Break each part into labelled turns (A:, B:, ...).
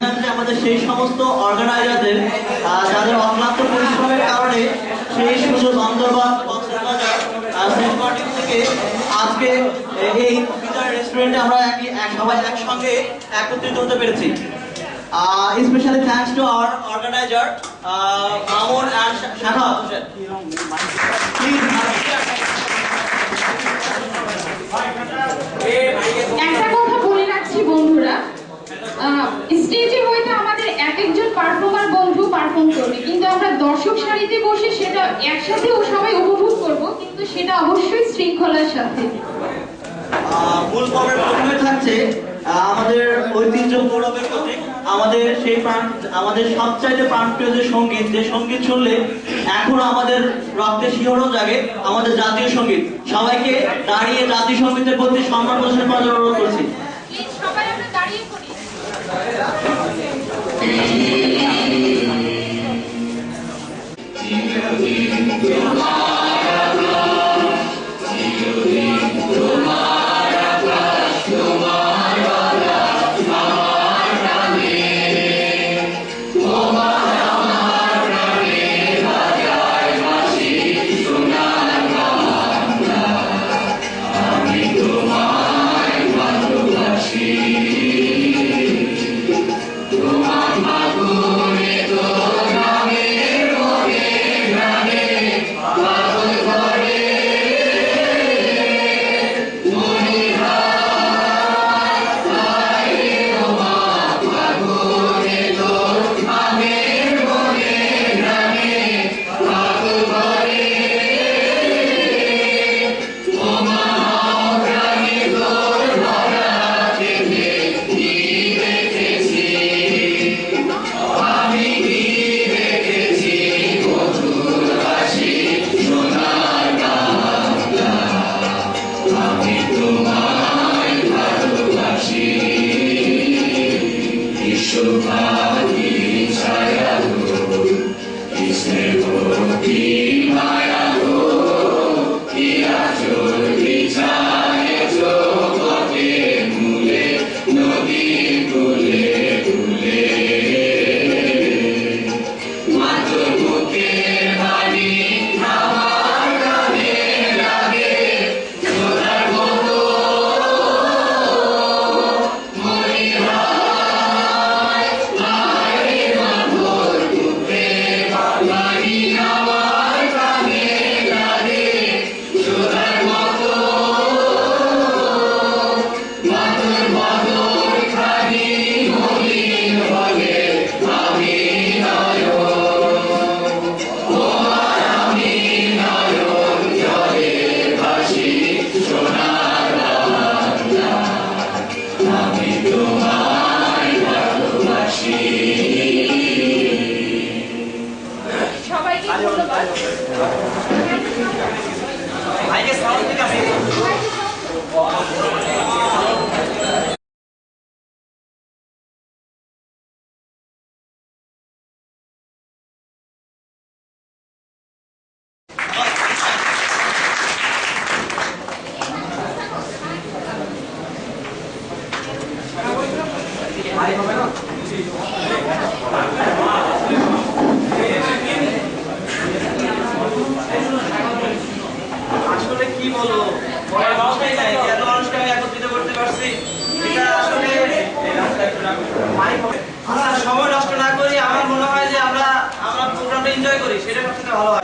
A: এখানে আমাদের সেই সমস্ত অর্গানাইজারদের যাদের অক্লান্ত পরিশ্রমের কারণে সেই সুযোগ বান্দরবান সেন্ট মার্টিন থেকে আজকে এই বিজয় রেস্টুরেন্টে আমরা সবাই একসঙ্গে একত্রিত হতে পেরেছি। Especially thanks to our organizer, Mamun and Shakha. Please.
B: একটা কথা বলে রাখছি বন্ধুরা, স্টেজে হয়তো আমাদের এক একজন পারফর্মার বন্ধু পারফর্ম করবে, কিন্তু আমরা দর্শক সারিতে বসে সেটা একসাথে সবাই উপভোগ করব, কিন্তু সেটা অবশ্যই শৃঙ্খলার সাথে।
A: মূল পর্বের প্রথমে থাকছে আমাদের ঐতিহ্য গৌরবের প্রতীক, আমাদের সেই আমাদের সবচাইতে প্রাণপ্রিয় যে সঙ্গীত শুনলে এখনো আমাদের রক্তে শিহরণ জাগে, আমাদের জাতীয় সঙ্গীত। সবাইকে দাঁড়িয়ে জাতীয় সঙ্গীতের প্রতি সম্মান প্রদর্শন করার অনুরোধ করছি।
B: সবাই আমরা দাঁড়িয়ে পড়ি।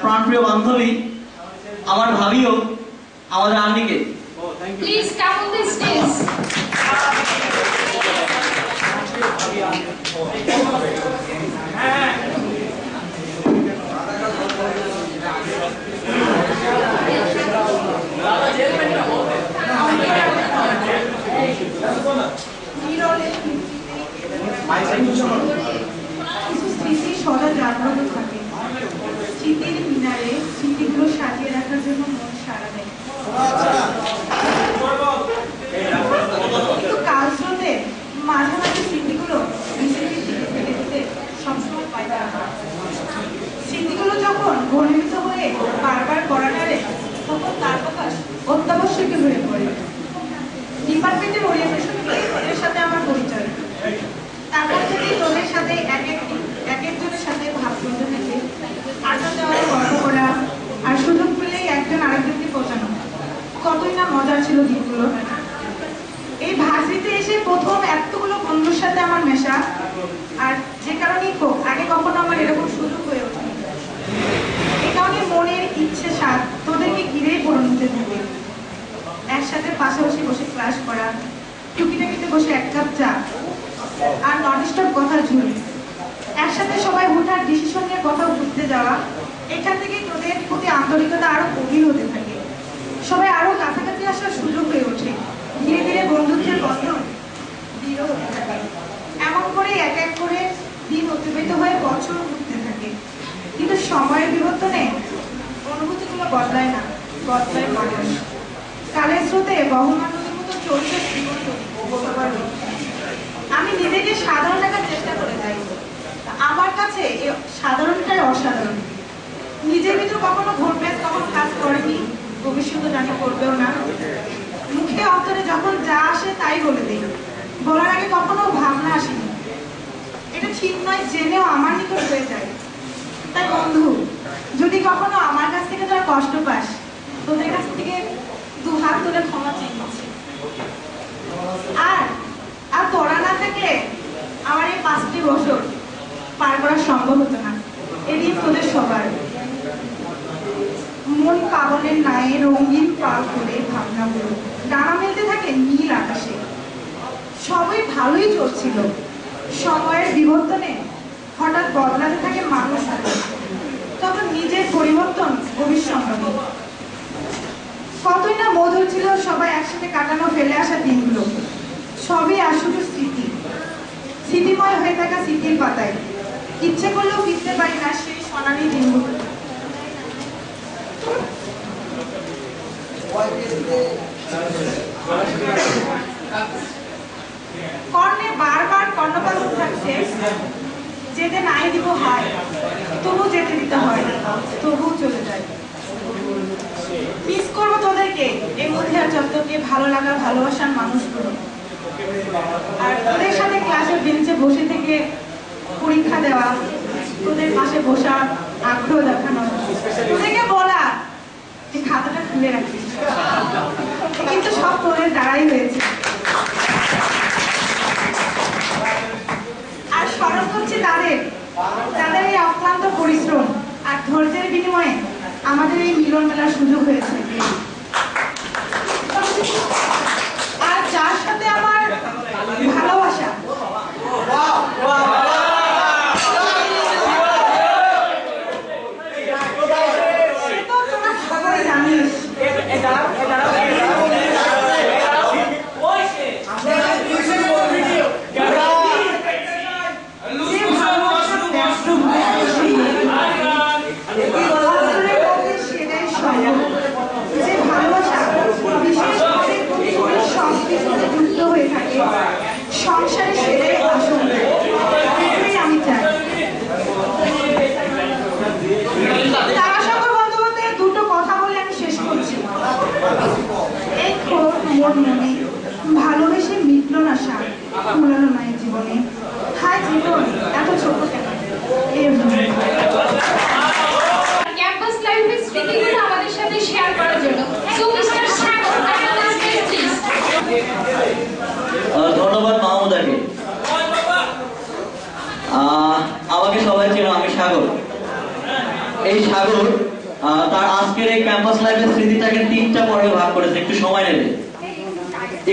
A: প্রাণপ্রিয় বান্ধবী আমার ভাবিও আমাদের আন্নিকে
B: please come on the stage.
C: স্মৃতি সদা জাগ্রত থাকে, স্মৃতির মিনারে স্মৃতিগুলো সাজিয়ে রাখার জন্য মন সাড়া দেয়। কিন্তু কাল স্রোতে মাঝে মাঝে স্মৃতিগুলো স্মৃতির দিকে ফেলে দিতে সবসময় পাই না। স্মৃতিগুলো যখন ঘনীভূত হয়ে বারবার করা টানে, তখন তার প্রকাশ অত্যাবশ্যকীয় হয়ে পড়ে। ডিপার্টমেন্টের ওরিয়েন্টেশন এর সাথে আমার পরিচয়, তারপর থেকেই মজার ছিল দিনগুলো। এই ভার্সিটিতে এসে প্রথম এতগুলো বন্ধুর সাথে আমার মেশা, আর যে কারণেই হোক আগে কখনো আমার এরকম সুযোগ হয়ে ওঠেনি। এই কারণে মনের ইচ্ছে সাথ তোদেরকে ঘিরেই পরিণত থাকে। একসাথে পাশাপাশি বসে ক্লাস করা, টুকিটাকিতে বসে এক কাপ চা আর ননস্টপ কথা ঝুড়ি, একসাথে সবাই হুটহাট ডিসিশন নিয়ে কোথাও ঘুরতে যাওয়া, এখান থেকে তোদের প্রতি আন্তরিকতা আরো গভীর হতে থাকে। সবাই আরো কাছাকাছি আসার সুযোগ হয়ে ওঠে। ধীরে ধীরে বন্ধুত্বের বন্ধন দৃঢ় হতে থাকে। এমন করে এক এক করে দিন অতিবাহিত হয়ে বছর ঘুরতে থাকে। কিন্তু সময়ের বিবর্তনে অনুভূতিগুলো বদলায় না, বদলায় মানুষ। কালের স্রোতে বহমান নদীর মতো চলছে জীবন সবার। আমি নিজেকে সাধারণ রাখার চেষ্টা করে যাই। আমার কাছে এই সাধারণটাই অসাধারণ। নিজের ভিতর কখনো ভোটব্যাস কখনো কাজ করেনি, ভবিষ্যতে জানি করবেও না। মুখে অন্তরে যখন যা আসে তাই বলে দিই, বলার আগে কখনো ভাবনা আসেনি। এটা ঠিক নয় জেনেও আমার নিকট হয়ে যায়। তাই বন্ধু, যদি কখনো আমার কাছ থেকে তোরা কষ্ট পাস, তোদের কাছ থেকে দু হাত তুলে ক্ষমা চেয়ে নিচ্ছি। আর তোরা না থাকলে আমার এই 5টি বছর পার করা সম্ভব হতো না। এদিন তোদের সবার মন কাবনের নাই রঙিন পাল করে ভাবনাগুলো ডানা মেলতে থাকে নীল আকাশে। সবই ভালোই চলছিল। সময়ের বিবর্তনে হঠাৎ বদলাতে থাকে মানুষ, তখন নিজের পরিবর্তন অবিসম্ভাবী। কতই না মধুর ছিল সবাই একসাথে কাটানো ফেলে আসা দিনগুলো। সবই আর শুধু স্মৃতি, স্মৃতিময় হয়ে থাকা স্মৃতির পাতায়। ইচ্ছে করলেও ফিরতে পারি না সেই সোনালি দিনগুলো। কর্ণে বারবার কর্ণপাত থাকছে, যেতে নাই দিব হায়, তবু যেতে দিতে হয়, তবু চলে যায়। মিস করবো তোদেরকে, এই মধ্যে আর চত্বরকে ভালো লাগা ভালোবাসার মানুষগুলো। আর তোদের সাথে ক্লাসের বেঞ্চে বসে থেকে পরীক্ষা দেওয়া, তোদের পাশে বসা, আগ্রহ দেখানো, তোদেরকে বলা যে খাতাটা খুলে রাখিস, কিন্তু সব তোদের দ্বারাই হয়েছে। আর স্মরণ করছি তাদের এই অক্লান্ত পরিশ্রম আর ধৈর্যের বিনিময়ে আমাদের এই মিলন মেলার সুযোগ হয়েছে। আর যার সাথে আমার ভালোবাসা, সে তো তোরা সবাই জানিস। সংসারে সেটাই আসল, আমি চাই। তারা সকল বন্ধুবান্ধবের দুটো কথা বলে আমি শেষ করছি। এই মোর মনে ভালোবেসে মিটল না সার, ফুলানো মায়ের জীবনে। হায় জীবন এত ছোট কেন?
B: ক্যাম্পাস লাইফের স্মৃতিগুলো আমাদের সাথে শেয়ার করার জন্য মিস্টার সাগর প্লিজ।
A: ধন্যবাদ মাহমুদাকে। আমাকে সবাই চেনো, আমি সাগর। এই সাগর তার আজকের এই ক্যাম্পাস লাইফের স্মৃতিটাকে 3টা পর্বে ভাগ করেছে। একটু সময় নেবে,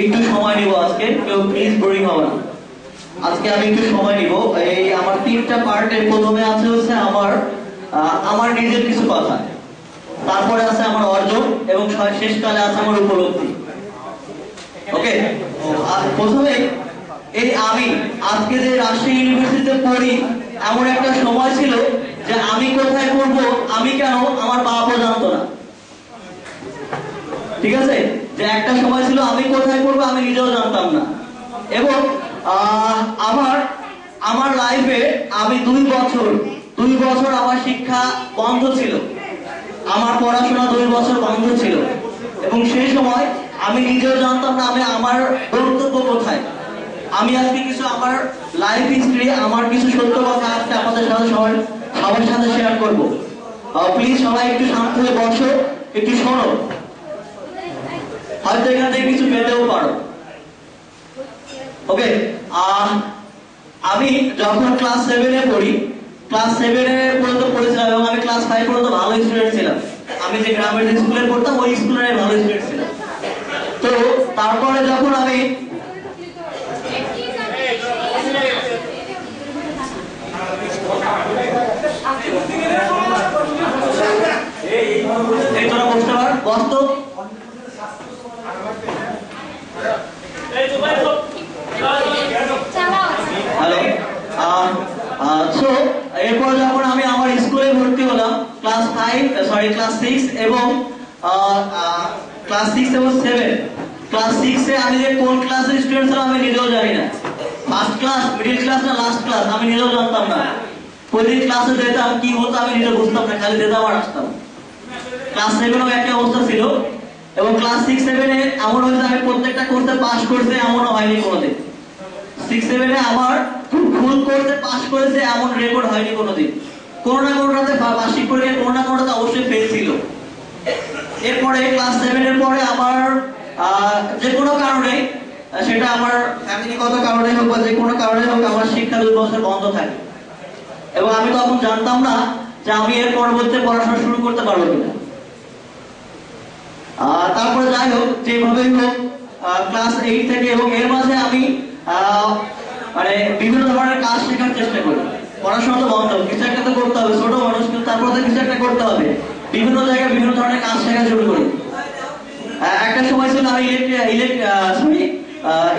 A: একটু সময় নিব আজকে, কেউ প্লিজ বোরিং হবে না। আজকে আমি একটু সময় নিব। এই আমার 3টা পার্টের প্রথমে আছে হচ্ছে আমার নিজের কিছু কথা, তারপরে আছে আমার অর্জন, এবং শেষকালে আছে আমার উপলব্ধি। ওকে, প্রথমে এই আমি আজকে যে রাজশাহী ইউনিভার্সিটিতে পড়ি, এমন একটা সময় ছিল যে আমি কোথায় পড়ব, আমি কেন, আমার বাবাও জানতো না। ঠিক আছে, যে একটা সময় ছিল আমি কোথায় পড়বো আমি নিজেও জানতাম না। এবং আমার লাইফে আমি 2 বছর আমার শিক্ষা বন্ধ ছিল, আমার পড়াশোনা 2 বছর বন্ধ ছিল। এবং সেই সময় আমি নিজেও জানতাম না আমি আমার গন্তব্য কোথায়। আমি আজকে কিছু আমার লাইফ হিস্ট্রি, আমার কিছু সত্য কথা আজকে আপনাদের সাথে সবার সাথে শেয়ার করবো। প্লিজ সবাই একটু শান্ত হয়ে বসো, একটু শোনো। হয়তো এখান থেকে কিছু পেতেও পারো। ওকে, আমি যখন ক্লাস 7 এ পড়ি, ক্লাস 7 এ পর্যন্ত পড়েছিলাম এবং আমি ক্লাস 5 পর্যন্ত ভালো স্টুডেন্ট ছিলাম। আমি যে গ্রামের যে স্কুলে পড়তাম ওই স্কুলের ভালো স্টুডেন্ট ছিলাম। তো তারপরে যখন আমি এই তোরা বসতে পার, বস তো। হ্যালো, সো এরপর যখন আমি আমার স্কুলে ভর্তি হলাম ক্লাস 6 এবং ক্লাস 6 এবং 7, ক্লাস 6 এ আমি যে কোন ক্লাসের স্টুডেন্ট ছিলাম আমি নিজেও জানি না। ফার্স্ট ক্লাস, মিডল ক্লাস না লাস্ট ক্লাস আমি নিজেও জানতাম না। প্রতিদিন ক্লাসে যেতাম, কি হতো আমি নিজে বুঝতাম না, খালি যেতাম আর আসতাম। ক্লাস 7 এও একই অবস্থা ছিল এবং ক্লাস 6-7 এ এমন হয়েছে আমি প্রত্যেকটা কোর্সে পাস করতে এমনও হয়নি কোনোদিন। 6-7 এ আমার ফুল কোর্সে পাস করেছে এমন রেকর্ড হয়নি কোনোদিন। কোনো না কোনোটাতে বার্ষিক পরীক্ষায় কোনো না কোনোটাতে অবশ্যই ফেল ছিল। এরপরে ক্লাস 7 এর পরে আমার যে কোনো কারণে, সেটা আমার ফ্যামিলিগত কারণে হোক বা যে কোনো কারণে হোক, আমার শিক্ষা 2 বছর বন্ধ থাকে এবং আমি তখন জানতাম না যে আমি এর পরবর্তীতে পড়াশোনা শুরু করতে পারবো কিনা। তারপরে যাই হোক, যেভাবেই হোক ক্লাস 8 থেকে এবং এর মাঝে আমি মানে বিভিন্ন ধরনের কাজ শেখার চেষ্টা করি। পড়াশোনা তো বন্ধ, কিছু একটা তো করতে হবে, ছোট মানুষ কিন্তু তারপরে তো কিছু একটা করতে হবে। বিভিন্ন জায়গায় বিভিন্ন ধরনের কাজ শেখা শুরু করি। একটা সময় ছিল আমি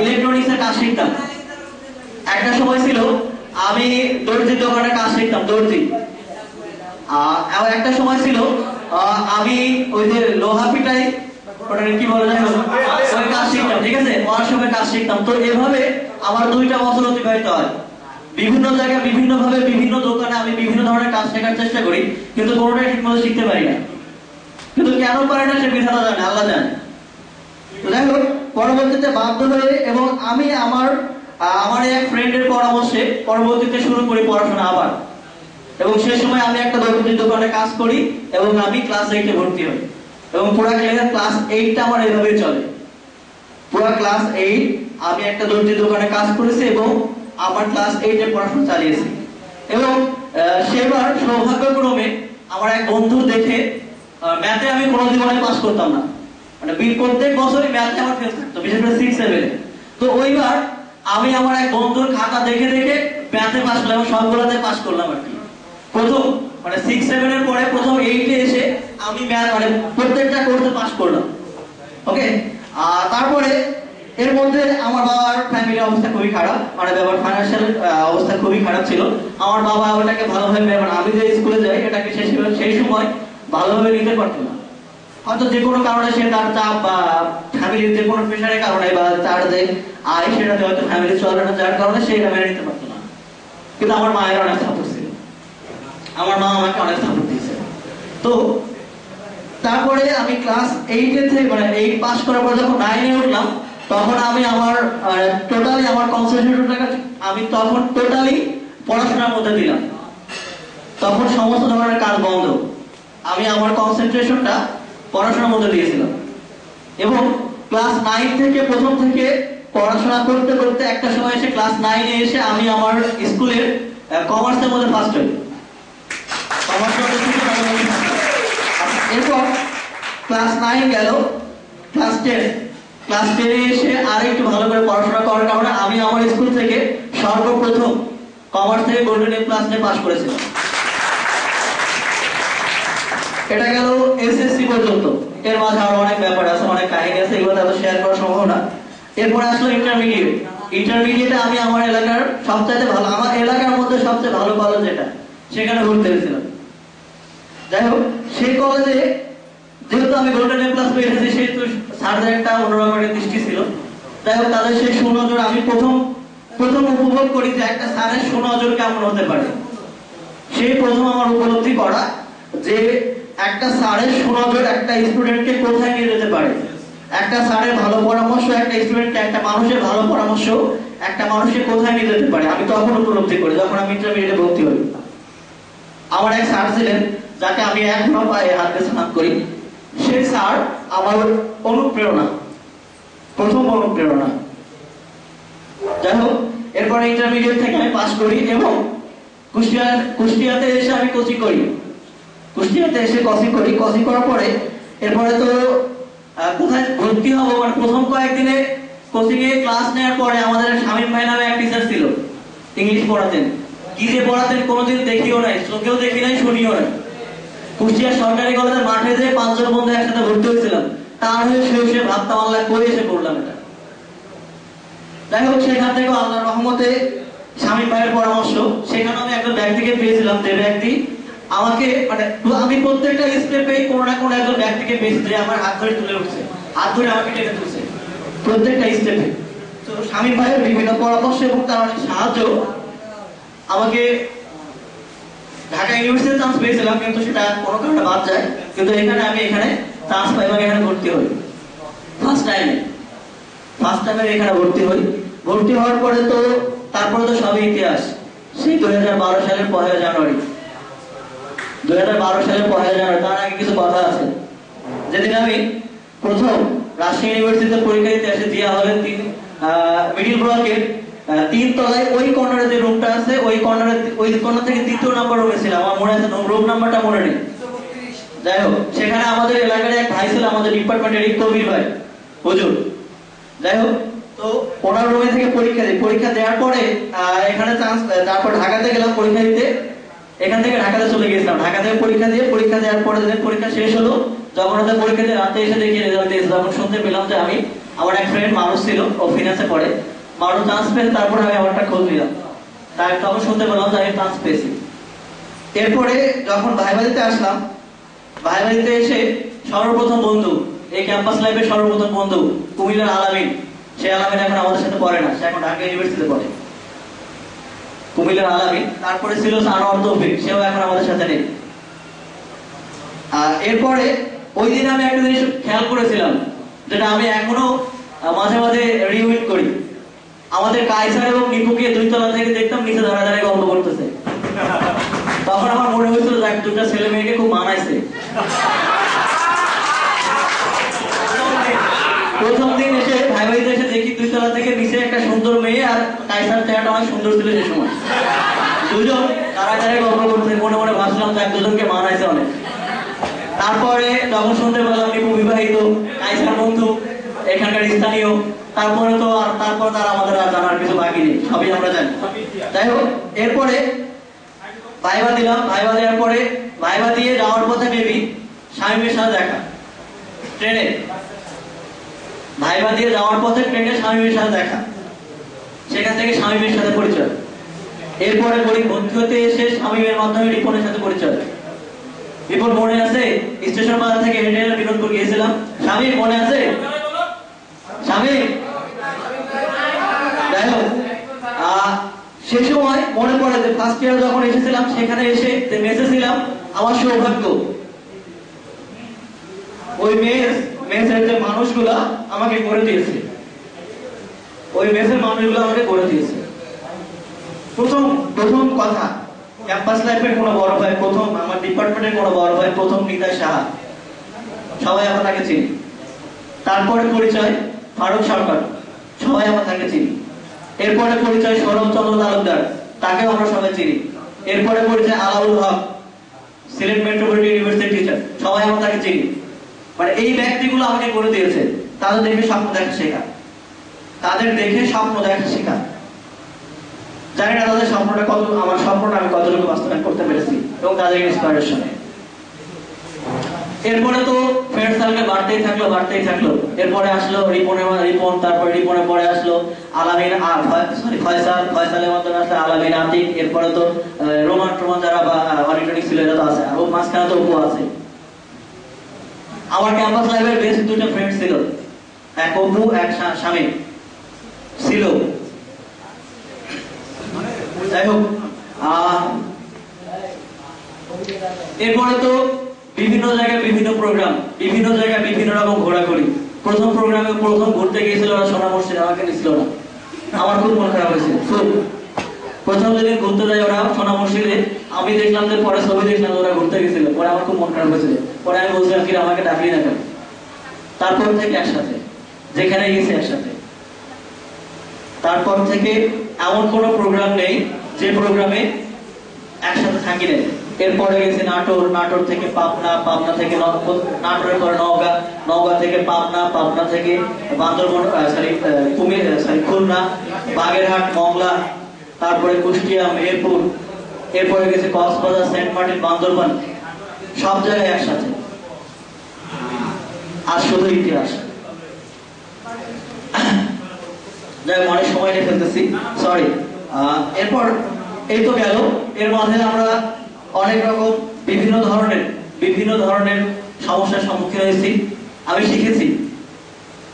A: ইলেকট্রনিক্স এর কাজ শিখতাম। একটা সময় ছিল আমি দর্জির দোকানে কাজ শিখতাম, দর্জি। আর একটা সময় ছিল আমি ওই যে লোহা পিটাই, ওটা কি বলে যায়, ওই কাজ শিখতাম। ঠিক আছে, ওয়ার্কশপে কাজ শিখতাম। তো এভাবে আমার 2টা বছর অতিবাহিত হয়। বিভিন্ন জায়গায় বিভিন্ন ভাবে বিভিন্ন দোকানে আমি বিভিন্ন ধরনের কাজ শেখার চেষ্টা করি, কিন্তু কোনোটাই ঠিকমতো শিখতে পারি না। কিন্তু কেন পারি না সে বিধাতা জানে, আল্লাহ জানে। যাই হোক, পরবর্তীতে বাধ্য হয়ে এবং আমি আমার এক ফ্রেন্ডের পরামর্শে পরবর্তীতে শুরু করি পড়াশোনা আবার। এবং সেই সময় আমি একটা দর্জির দোকানে কাজ করি এবং আমি ক্লাস 8 এ ভর্তি হই এবং পুরো ক্লাস 8টা আমার এভাবেই চলে। পুরো ক্লাস 8 আমি একটা দর্জির দোকানে কাজ করেছি এবং আমার ক্লাস 8 এ পড়াশোনা চালিয়েছি। এবং সেবার সৌভাগ্যক্রমে আমার এক বন্ধু দেখে, ম্যাথে আমি কোনো জীবনে পাস করতাম না, মানে প্রত্যেক বছরই ম্যাথে আমার ফেল থাকতো, বিশেষ করে 6-7 এ। তো ওইবার আমি আমার এক বন্ধুর খাতা দেখে দেখে ম্যাথে পাস করলাম এবং সবগুলোতে পাস করলাম আর কি। প্রথম মানে 6-7 এর পরে প্রথম 8 এ এসে আমি ম্যাথ মানে প্রত্যেকটা কোর্সে পাস করলাম। ওকে, তারপরে এর মধ্যে আমার বাবার ফ্যামিলি অবস্থা খুবই খারাপ, মানে বাবার ফাইনান্সিয়াল অবস্থা খুবই খারাপ ছিল। আমার বাবা ওটাকে ভালোভাবে, মানে আমি যে স্কুলে যাই এটাকে সেই সময় ভালোভাবে নিতে পারতো না। হয়তো যে কোনো কারণে সে তার চাপ বা ফ্যামিলির যে কোনো প্রেশারের কারণে বা তার যে আয় সেটাতে হয়তো ফ্যামিলি চলে না, যার কারণে সে এটা মেনে নিতে পারতো না। কিন্তু আমার মায়ের অনেক সাপোর্ট ছিল, আমার মা আমাকে অনেক সাপোর্ট দিয়েছে। তো তারপরে আমি ক্লাস 8 এ থেকে মানে 8 পাস করার পর যখন 9 এ উঠলাম, তখন আমি আমার টোটালি আমার কনসেন্ট্রেশনটাকে আমি তখন টোটালি পড়াশোনার মধ্যে দিলাম। তখন সমস্ত ধরনের কাজ বন্ধ, আমি আমার কনসেন্ট্রেশনটা পড়াশোনার মধ্যে দিয়েছিলাম। এবং ক্লাস 9 থেকে প্রথম থেকে পড়াশোনা করতে করতে একটা সময় এসে ক্লাস 9 এ এসে আমি আমার স্কুলের কমার্সের মধ্যে ফার্স্ট হই। এরপর ক্লাস 9 গেল, ক্লাস 10 এ এসে আর একটু ভালো করে পড়াশোনা করার কারণে আমি আমার স্কুল থেকে সর্বপ্রথম কমার্স থেকে গোল্ডেন এ প্লাস নিয়ে পাস করেছিলাম। এটা গেল এসএসসি পর্যন্ত। এর মাঝে আরো অনেক ব্যাপার আছে, অনেক কাহিনী আছে, এগুলো তো শেয়ার করা সম্ভব না। এরপরে আসলো ইন্টারমিডিয়েটে আমি আমার এলাকার সবচেয়ে ভালো, আমার এলাকার মধ্যে সবচেয়ে ভালো কলেজ যেটা, সেখানে ভর্তি হয়েছিলাম। যাই হোক, সেই কলেজে যেহেতু আমি গোল্ডেন এ প্লাস পেয়েছি, সেহেতু স্যারদের একটা অন্যরকম দৃষ্টি ছিল। যাই হোক, তাদের সেই সুনজর আমি প্রথম উপভোগ করি যে একটা স্যারের সুনজর কেমন হতে পারে। সেই প্রথম আমার উপলব্ধি করা যে একটা স্যারের সুনজর একটা স্টুডেন্টকে কোথায় নিয়ে যেতে পারে। একটা স্যারের ভালো পরামর্শ একটা স্টুডেন্টকে, একটা মানুষের ভালো পরামর্শ একটা মানুষকে কোথায় নিয়ে যেতে পারে, আমি তখন উপলব্ধি করি যখন আমি ইন্টারমিডিয়েটে ভর্তি হই। আমার এক স্যার ছিলেন যাকে আমি এখনো পায়ে হাত দিয়ে সালাম করি। সেই স্যার আমার অনুপ্রেরণা। প্রথম অনুপ্রেরণা। যাই হোক, এরপরে ইন্টারমিডিয়েট থেকে আমি পাস করি এবং কুষ্টিয়াতে এসে আমি কোচিং করি। কুষ্টিয়াতে এসে কোচিং করার পরে এরপরে তো কোথায় ভর্তি হবো, মানে প্রথম কয়েকদিনে কোচিং এ ক্লাস নেওয়ার পরে আমাদের শামীম ভাই নামে এক টিচার ছিল, ইংলিশ পড়াতেন। কি যে পড়াতেন কোনোদিন দেখিও নাই, চোখেও দেখি নাই, শুনিও নাই। কুষ্টিয়া সরকারি কলেজের মাঠে যে 5 জন বন্ধু একসাথে ভর্তি হয়েছিলাম, তার হয়ে শুয়ে ভাবতাম আল্লাহ করে এসে পড়লাম এটা। যাই হোক, সেখান থেকে আল্লাহর রহমতে শামীম ভাইয়ের পরামর্শ, সেখানে আমি একজন ব্যক্তিকে পেয়েছিলাম, যে ব্যক্তি আমাকে মানে আমি প্রত্যেকটা স্টেপে কোনো না কোনো একজন ব্যক্তিকে পেয়েছি যে আমার হাত ধরে তুলে উঠছে, হাত ধরে আমাকে টেনে তুলছে প্রত্যেকটা স্টেপে। তো শামীম ভাইয়ের বিভিন্ন পরামর্শ এবং তার অনেক সাহায্য আমাকে ঢাকা ইউনিভার্সিটিতে চান্স পেয়েছিলাম, কিন্তু সেটা কোনো কারণে বাদ যায়। কিন্তু আমি এখানে চান্স পাই এবং এখানে ভর্তি হই ফার্স্ট টাইমে এখানে ভর্তি হওয়ার পরে তো তারপরে তো সবই ইতিহাস। সেই 2012 সালের 1 জানুয়ারি, 2012 সালের 1 জানুয়ারি, তার আগে কিছু কথা আছে। যেদিন আমি প্রথম রাজশাহী ইউনিভার্সিটিতে পরীক্ষা দিতে আসি, দিয়া হলেন মিডিল ব্লকের 3 তলায় ওই কর্নারে যে রুমটা আছে, ওই কর্নার থেকে 3য় নাম্বার রুমে ছিলাম। আমার মনে আছে, রুম নাম্বারটা মনে নেই। যাই হোক, সেখানে আমাদের এলাকার এক ভাই ছিল, আমাদের ডিপার্টমেন্টের কবির ভাই হুজুর। যাই হোক, তো ওনার রুমে থেকে পরীক্ষা দেওয়ার পরে এখানে চান্স, তারপর ঢাকাতে গেলাম পরীক্ষা দিতে। এখান থেকে ঢাকাতে চলে গেছিলাম। ঢাকা থেকে পরীক্ষা দেওয়ার পরে যেদিন পরীক্ষা শেষ হলো, যখন ওদের পরীক্ষা দিয়ে রাতে এসে দেখি রেজাল্ট দিয়েছে, তখন শুনতে পেলাম যে আমার এক ফ্রেন্ড মানুষ ছিল, ও ফিনান্সে পড়ে, মানুষ চান্স পেয়েছে। তারপরে আমি আমারটা খোঁজ নিলাম, তখন শুনতে পেলাম যে আমি চান্স পেয়েছি। এরপরে যখন ভাইবা দিতে আসলাম, ভাইবা দিতে এসে সর্বপ্রথম বন্ধু, এই ক্যাম্পাস লাইফের সর্বপ্রথম বন্ধু কুমিল্লার আলামিন। সে আলামিন এখন আমাদের সাথে পড়ে না, সে এখন ঢাকা ইউনিভার্সিটিতে পড়ে, কুমিল্লার আলামিন। তারপরে ছিল আনোয়ার তৌফিক, সেও এখন আমাদের সাথে নেই। এরপরে ওই দিন আমি একটা জিনিস খেয়াল করেছিলাম, যেটা আমি এখনো মাঝে মাঝে রিউইট করি। আমাদের কায়সার এবং নিপুকে 2 তলা থেকে দেখতাম নিচে দাঁড়ায় গল্প করতেছে। তখন আমার মনে হয়েছিল যে 2টা ছেলে মেয়েকে খুব মানাইছে। প্রথম দিন এসে ভাইবাইতে এসে দেখি 2 তলা থেকে নিচে একটা সুন্দর মেয়ে, আর কায়সার চেহারাটা অনেক সুন্দর ছিল সে সময়। দুজন দাঁড়ায় গল্প করতেছে, মনে মনে ভাবছিলাম যে 2জনকে মানাইছে অনেক। তারপরে যখন শুনতে পেলাম নিপু বিবাহিত, কায়সার বন্ধু, এখানকার স্থানীয়, তারপর তার আমাদের আর জানার কিছু বাকি নেই, সবই আমরা জানি। যাই হোক, এরপরে ভাইবা দিলাম। ভাইবা দেওয়ার পরে ভাইবা দিয়ে যাওয়ার পথে বেবি শামীমের সাথে দেখা ট্রেনে। ভাইবা দিয়ে যাওয়ার পথে ট্রেনে শামীমের সাথে দেখা, সেখান থেকে শামীমের সাথে পরিচয়। এরপরে ভর্তি হতে এসে শামীমের মাধ্যমে রিপনের সাথে পরিচয়। রিপন মনে আছে, স্টেশন বাজার থেকে হেঁটে হেঁটে বিনোদপুর গিয়েছিলাম। শামীম মনে আছে? শামীম, যাই হোক, সে সময় মনে পড়ে যে ফার্স্ট ইয়ার যখন এসেছিলাম, সেখানে এসে যে মেসে ছিলাম, আমার সৌভাগ্য ওই মেসের যে মানুষগুলা আমাকে করে দিয়েছে, ওই মেসের মানুষগুলো আমাকে করে দিয়েছে। প্রথম কথা, ক্যাম্পাস লাইফের কোনো বড় ভাই, প্রথম আমার ডিপার্টমেন্টের কোনো বড় ভাই, প্রথম নিতাই সাহা, সবাই আমরা তাকে চিনি। তারপরে পরিচয় ফারুক সরকার, সবাই আমরা তাকে চিনি। এরপরে পরিচয় শরৎচন্দ্র তালুকদার, তাকেও আমরা সবাই চিনি। এরপরে পরিচয় Alaul Haq, Sylhet metropolitan university teacher, সবাই আমরা তাকে চিনি। মানে এই ব্যক্তিগুলো আমাকে করে দিয়েছে। তাদের দেখে স্বপ্ন দেখা শেখা, জানি না তাদের স্বপ্নটা কত, আমার স্বপ্নটা আমি কতটুকু বাস্তবায়ন করতে পেরেছি এবং তাদের ইন্সপিরেশনে। এরপরে তো ফ্রেন্ড সার্কেল বাড়তেই থাকলো। এরপরে আসলো রিপন, তারপরে রিপনের পরে আসলো আলামিন, ফয়সালের মাধ্যমে আসলো আলামিন, আতিক। এরপরে তো রোমান যারা বা অডিটরিক ছিল, এরা তো আছে, আর ও মাঝখানে তো অপু আছে। আমার ক্যাম্পাস লাইফের বেস্ট 2টা ফ্রেন্ড ছিল, এক অপু, এক শামীম ছিল। যাই হোক, এরপরে তো বিভিন্ন জায়গায় বিভিন্ন প্রোগ্রাম, বিভিন্ন জায়গায় বিভিন্ন রকম ঘোরাঘুরি। প্রথম ঘুরতে গিয়েছিল ওরা সোনা মসজিদ, আমাকে নিছিল না, আমার খুব মন খারাপ হয়েছে। প্রথম যেদিন ঘুরতে যাই ওরা সোনা মসজিদে, আমি দেখলাম যে পরে ছবি দেখলাম ওরা ঘুরতে গেছিল, পরে আমার খুব মন খারাপ হয়েছিল। পরে আমি বলছিলাম কি আমাকে ডাকলি না কেন। তারপর থেকে একসাথে যেখানে গেছি একসাথে। তারপর থেকে এমন কোনো প্রোগ্রাম নেই যে প্রোগ্রামে একসাথে থাকি নাই। এরপরে গেছি নাটোর, নাটোর থেকে পাবনা, পাবনা থেকে নাটোরের পরে নওগাঁ, নওগাঁ থেকে পাবনা, পাবনা থেকে বান্দরবান, খুলনা, বাগেরহাট, মংলা, তারপরে কুষ্টিয়া, মেহেরপুর, এরপরে গেছে কক্সবাজার, সেন্ট মার্টিন, বান্দরবান, সব জায়গায় একসাথে। আর শুধু ইতিহাস। যাই হোক, অনেক সময় নিয়ে ফেলতেছি, সরি। এরপর এই তো গেল, এর মাঝে আমরা অনেক রকম বিভিন্ন ধরনের সমস্যার সম্মুখীন হয়েছি। আমি শিখেছি,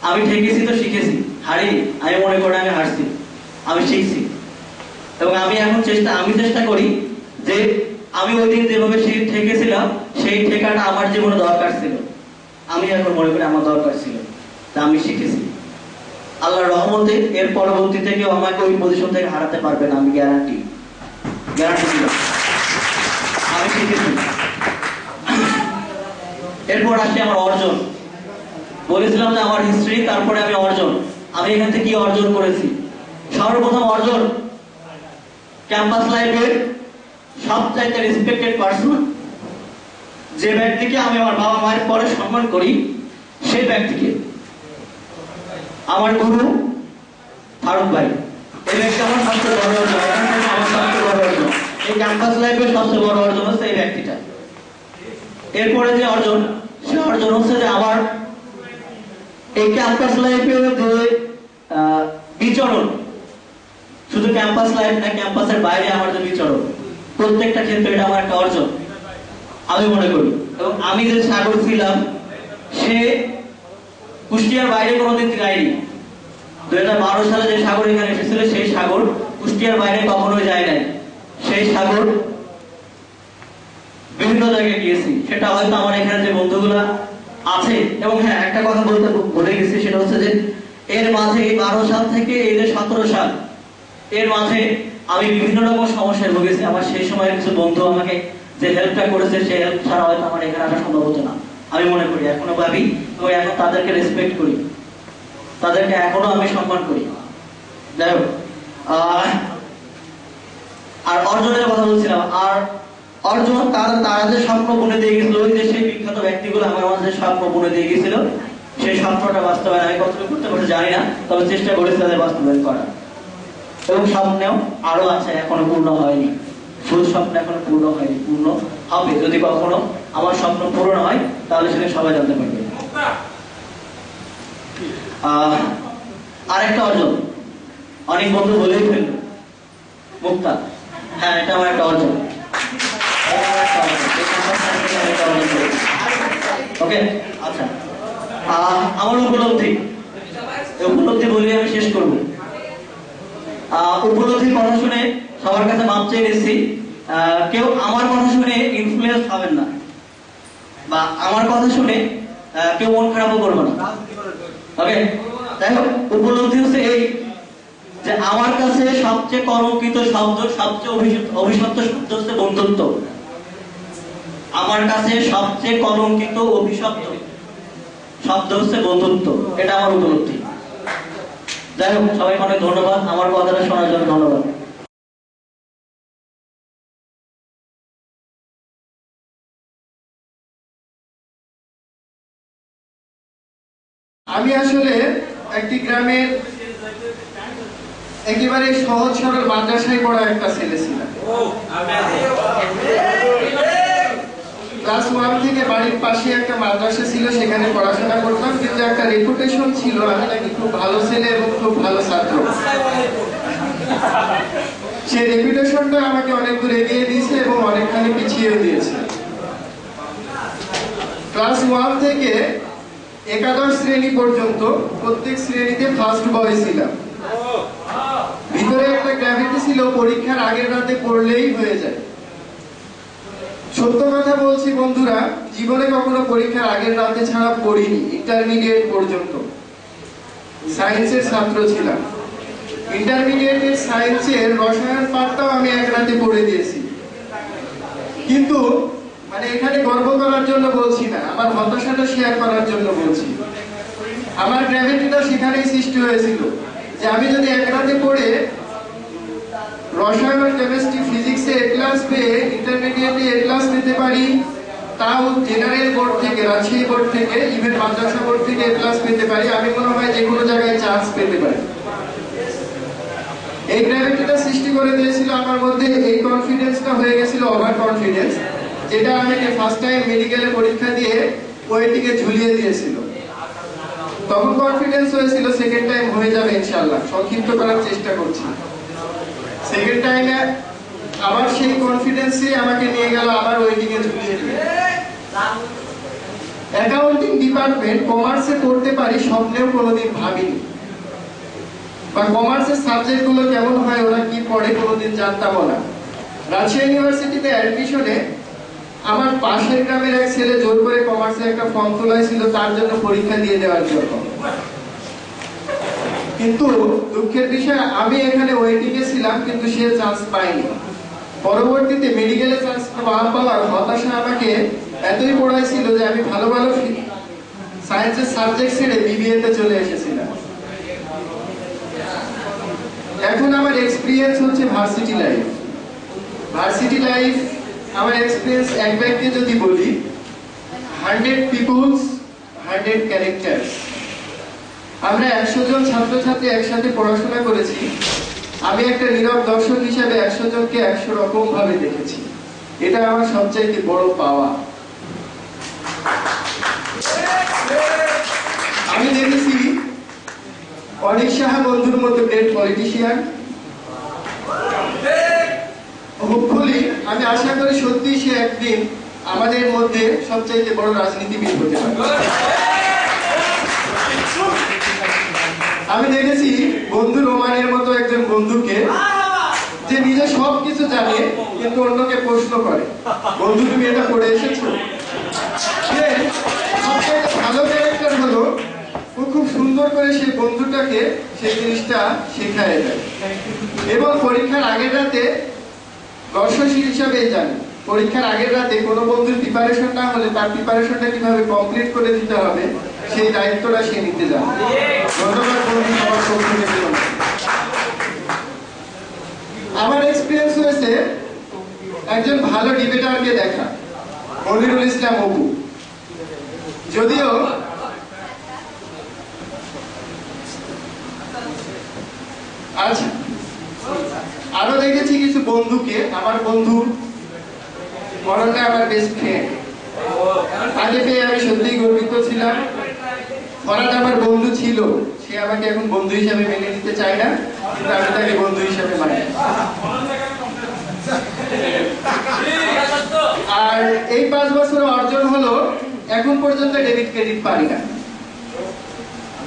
A: আমি ঠেকেছি তো শিখেছি, হারিনি। আমি মনে করি আমি হারছি, আমি শিখছি। এবং আমি এখন চেষ্টা করি যে আমি ওই দিন যেভাবে ঠেকেছিলাম সেই ঠেকাটা আমার জীবনে দরকার ছিল। আমি এখন মনে করি আমার দরকার ছিল, তা আমি শিখেছি। আল্লাহর রহমতে এর পরবর্তী থেকে আমাকে ওই পজিশন থেকে হারাতে পারবে না, আমি গ্যারান্টি দিলাম। আমি শিখেছি। এরপর আসি আমার অর্জন। বলেছিলাম যে আমার হিস্ট্রি, তারপরে আমি অর্জন। আমি এখান থেকে কি অর্জন করেছি? সর্বপ্রথম অর্জন, ক্যাম্পাস লাইফের সবচাইতে রেসপেক্টেড পারসন, যে ব্যক্তিকে আমি আমার বাবা মায়ের পরে সম্মান করি, সেই ব্যক্তিকে, আমার গুরু ফারুক ভাই। এই ব্যক্তি আমার সবচেয়ে বড় অর্জন, আমার সবচেয়ে বড় অর্জন। এই ক্যাম্পাস লাইফের সবচেয়ে বড় অর্জন হচ্ছে এই ব্যক্তিটা। এরপরে যে অর্জন, সে অর্জন হচ্ছে যে আমার এই ক্যাম্পাস লাইফের যে বিচরণ, শুধু ক্যাম্পাস লাইফ না, ক্যাম্পাসের বাইরে আমার যে বিচরণ, প্রত্যেকটা ক্ষেত্রে এটা আমার একটা অর্জন আমি মনে করি। এবং আমি যে সাগর ছিলাম, সে কুষ্টিয়ার বাইরে কোনোদিন যায়নি। 2012 সালে যে সাগর এখানে এসেছিল, সেই সাগর কুষ্টিয়ার বাইরে কখনোই যায় নাই। সেই সাগর বিভিন্ন জায়গায় গিয়েছি, সেটা হয়তো আমার এখানে যে বন্ধুগুলা আছে। এবং হ্যাঁ, একটা কথা বলতে ভুলে গেছি, সেটা হচ্ছে যে এর মাঝে এই 12 সাল থেকে এই যে 17 সাল, এর মাঝে আমি বিভিন্ন রকম সমস্যায় ভুগেছি। আমার সেই সময় কিছু বন্ধু আমাকে যে হেল্পটা করেছে, সেই হেল্প ছাড়া হয়তো আমার এখানে আসা সম্ভব হতো না, আমি মনে করি, এখনো ভাবি। এবং এখন তাদেরকে রেসপেক্ট করি, তাদেরকে এখনো আমি সম্মান করি। যাই হোক, আর অর্জনের কথা বলছিলাম। আর অর্জন তারা যে স্বপ্ন বুনে দিয়ে গেছিল, ওই যে সেই বিখ্যাত ব্যক্তিগুলো আমার মাঝে স্বপ্ন বুনে দিয়ে গেছিল, সেই স্বপ্নটা বাস্তবায়ন আমি কতটুকু করতে পারছি জানি না, তবে চেষ্টা করেছি তাদের বাস্তবায়ন করার। এবং স্বপ্নেও আরো আছে, এখনো পূর্ণ হয়নি। শুধু স্বপ্ন এখনো পূর্ণ হয়নি, পূর্ণ হবে। যদি কখনো আমার স্বপ্ন পূরণ হয়, তাহলে সেটা সবাই জানতে পারবে। আরেকটা অর্জন অনেক বন্ধু বলেই ফেলল, মুক্তা। হ্যাঁ, এটা আমার একটা অর্জন। ওকে, আচ্ছা। আমার উপলব্ধি বলে আমি শেষ করব। উপলব্ধির কথা শুনে সবার কাছে মাপ চেয়ে নিচ্ছি। কেউ আমার কথা শুনে ইনফ্লুয়েন্স হবেন না, বা আমার কথা শুনে কেউ মন খারাপও করবে না। ওকে, যাই হোক, উপলব্ধি হচ্ছে এই যে আমার কাছে সবচেয়ে কলঙ্কিত শব্দ, সবচেয়ে অভিশপ্ত শব্দ হচ্ছে বন্ধুত্ব। আমার কাছে সবচেয়ে কলঙ্কিত অভিশপ্ত শব্দ হচ্ছে বন্ধুত্ব। এটা আমার উপলব্ধি। যাই হোক, সবাইকে অনেক ধন্যবাদ আমার কথাটা শোনার জন্য। ধন্যবাদ।
D: আমি আসলে একটি গ্রামের একেবারে সহজ সরল মাদ্রাসায় পড়া একটা ছেলে ছিলাম। ক্লাস 1 থেকে বাড়ির পাশে একটা মাদ্রাসা ছিল, সেখানে পড়াশোনা করতাম। কিন্তু একটা রেপুটেশন ছিল আমি নাকি খুব ভালো ছেলে এবং খুব ভালো ছাত্র। সেই রেপুটেশনটা আমাকে অনেক দূর এগিয়ে দিয়েছে এবং অনেকখানি পিছিয়েও দিয়েছে। ক্লাস 1 থেকে একাদশ শ্রেণী পর্যন্ত প্রত্যেক শ্রেণীতে ফার্স্ট বয় ছিলাম। ভিতরে একটা গ্র্যাভিটি ছিল, পরীক্ষার আগের রাতে পড়লেই হয়ে যায়। সত্য কথা বলছি বন্ধুরা, জীবনে কখনো পরীক্ষার আগের রাতে ছাড়া পড়িনি। ইন্টারমিডিয়েট পর্যন্ত সায়েন্সের ছাত্র ছিলাম। ইন্টারমিডিয়েটের সায়েন্সের রসায়ন পাঠটাও আমি এক রাতে পড়ে দিয়েছি। কিন্তু এখানে গর্ব করার জন্য বলছি না, আমার হতাশাটা শেয়ার করার জন্য বলছি। আমার গ্র্যাভিটিটা সেখানেই সৃষ্টি হয়েছিল যে আমি যদি এক রাতে পড়ে রসায়ন, কেমিস্ট্রি, ফিজিক্সে এ ক্লাস পেয়ে ইন্টারমিডিয়েটে এ ক্লাস পেতে পারি, তাও জেনারেল বোর্ড থেকে, রাজশাহী বোর্ড থেকে, ইভেন মাদ্রাসা বোর্ড থেকে এ ক্লাস পেতে পারি, আমি মনে হয় যে কোনো জায়গায় চান্স পেতে পারি। এই গ্র্যাভিটিটা সৃষ্টি করে দিয়েছিল আমার মধ্যে, এই কনফিডেন্সটা হয়ে গেছিল ওভার কনফিডেন্স, যেটা আমাকে ফার্স্ট টাইম মেডিকেলে পরীক্ষা দিয়ে ওয়েটিকে ঝুলিয়ে দিয়েছিল। তখন কনফিডেন্স হয়েছিল সেকেন্ড টাইম হয়ে যাবে ইনশাআল্লাহ, সংক্ষিপ্ত করার চেষ্টা করছি। সেকেন্ড টাইমে আবার সেই কনফিডেন্সই আমাকে নিয়ে গেল আবার ওয়েটিং এ ঝুলিয়ে দিয়ে। অ্যাকাউন্টিং ডিপার্টমেন্ট কমার্সে পড়তে পারি স্বপ্নেও কোনোদিন ভাবিনি, বা কমার্সের সাবজেক্টগুলো কেমন হয়, ওরা কি পড়ে কোনোদিন জানতামও না। রাজশাহী ইউনিভার্সিটিতে অ্যাডমিশনে আমার পাশের গ্রামের এক ছেলে জোর করে কমার্সে একটা ফর্ম তোলাইছিল তার জন্য পরীক্ষা দিয়ে দেওয়ার জন্য, কিন্তু দুঃখের বিষয় আমি এখানে ওয়েটিং এ ছিলাম কিন্তু সে চান্স পায়নি। পরবর্তীতে মেডিকেলে চান্স পাওয়ার হতাশা আমাকে এতই পড়াইছিল যে আমি ভালো ভালো সায়েন্সের সাবজেক্ট ছেড়ে বিবিএ তে চলে এসেছিলাম। এখন আমার এক্সপেরিয়েন্স হচ্ছে ভার্সিটি লাইফ। ভার্সিটি লাইফ আমার এক্সপেরিয়েন্স এক ব্যাগকে যদি বলি, 100 পিপলস 100 ক্যারেক্টার্স। আমরা 100 জন ছাত্রছাত্রী একসাথে পড়াশোনা করেছি, আমি একটা নীরব দর্শক হিসেবে 100 জনকে 100 রকম ভাবে দেখেছি, এটা আমার সবচাইতে বড় পাওয়া। আমি দেখেছি অনিক সাহা বন্ধুর মতো গ্রেট পলিটিশিয়ান, হোপফুলি আমি আশা করি সত্যি সে একদিন আমাদের মধ্যে সবচাইতে বড় রাজনীতিবিদ হতে পারে। আমি দেখেছি বন্ধু রোমানের মতো একজন বন্ধুকে, যে নিজে সবকিছু জানে কিন্তু অন্যকে প্রশ্ন করে, বন্ধু তুমি এটা পড়ে এসেছো? সবচেয়ে ভালো ক্যারেক্টার হলো ও খুব সুন্দর করে সেই বন্ধুটাকে সেই জিনিসটা শেখায় দেয়। এবং পরীক্ষার আগের রাতে দর্শক হিসাবে জানি, পরীক্ষার আগের রাতে কোনো বন্ধুর প্রিপারেশন না হলে তার প্রিপারেশনটা কিভাবে কমপ্লিট করে দিতে হবে সেই দায়িত্বটা সে নিতে জানে। ধন্যবাদ বন্ধু আমার পক্ষ থেকে। আমার এক্সপিরিয়েন্স হয়েছে একজন ভালো ডিবেটারকে দেখা, মনিরুল ইসলাম অপু। যদিও আচ্ছা, আরো দেখেছি কিছু বন্ধুকে, আমার বন্ধু মরণটা আমার বেস্ট ফ্রেন্ড, তাকে পেয়ে আমি সত্যিই গর্বিত ছিলাম। ফরাদ আমার বন্ধু ছিল, সে আমাকে এখন বন্ধু হিসাবে মেনে নিতে চায় না, কিন্তু আমি তাকে বন্ধু হিসাবে মানি। আর এই 5 বছর অর্জন হলো এখন পর্যন্ত ডেবিট ক্রেডিট পারি না।